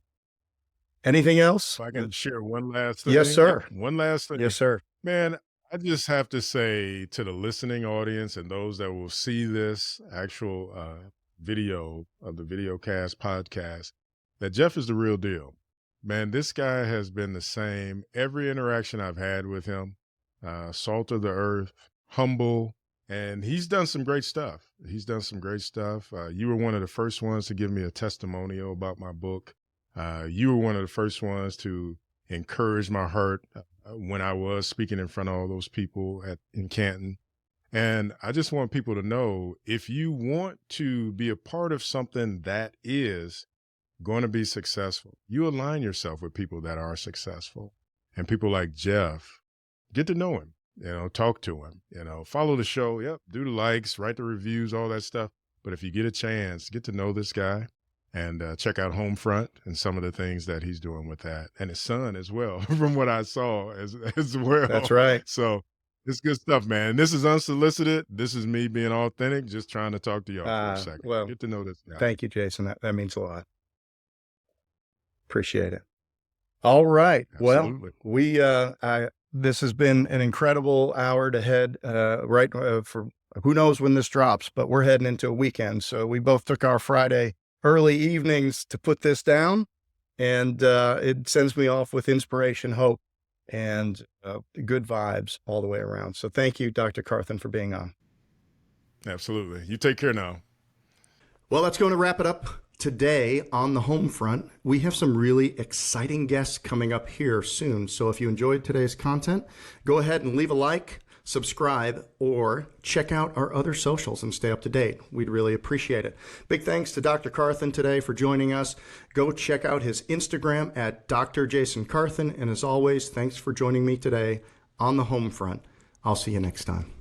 Anything else? If I can share one last thing. Yes, sir. One last thing. Yes, sir. Man, I just have to say to the listening audience and those that will see this actual video of the Videocast podcast, that Jeff is the real deal. Man, this guy has been the same every interaction I've had with him. Salt of the earth, humble, and he's done some great stuff. You were one of the first ones to give me a testimonial about my book. You were one of the first ones to encourage my heart when I was speaking in front of all those people in Canton. And I just want people to know, if you want to be a part of something that is going to be successful, you align yourself with people that are successful. And people like Jeff, get to know him, talk to him, follow the show. Yep. Do the likes, write the reviews, all that stuff. But if you get a chance, get to know this guy. And check out Hoemfront and some of the things that he's doing with that. And his son as well, from what I saw as well. That's right. So it's good stuff, man. This is unsolicited. This is me being authentic, just trying to talk to y'all for a second. Well, get to know this guy. Thank you, Jason. That means a lot. Appreciate it. All right. Absolutely. Well, this has been an incredible hour to head for who knows when this drops, but we're heading into a weekend. So we both took our Friday early evenings to put this down, and it sends me off with inspiration, hope, and good vibes all the way around. So thank you, Dr. Carthen, for being on. Absolutely. You take care now. Well, that's going to wrap it up today on the Homefront. We have some really exciting guests coming up here soon. So if you enjoyed today's content, go ahead and leave a like, subscribe, or check out our other socials and stay up to date. We'd really appreciate it. Big thanks to Dr. Carthen today for joining us. Go check out his Instagram at Dr. Jason Carthen. And as always, thanks for joining me today on the Homefront. I'll see you next time.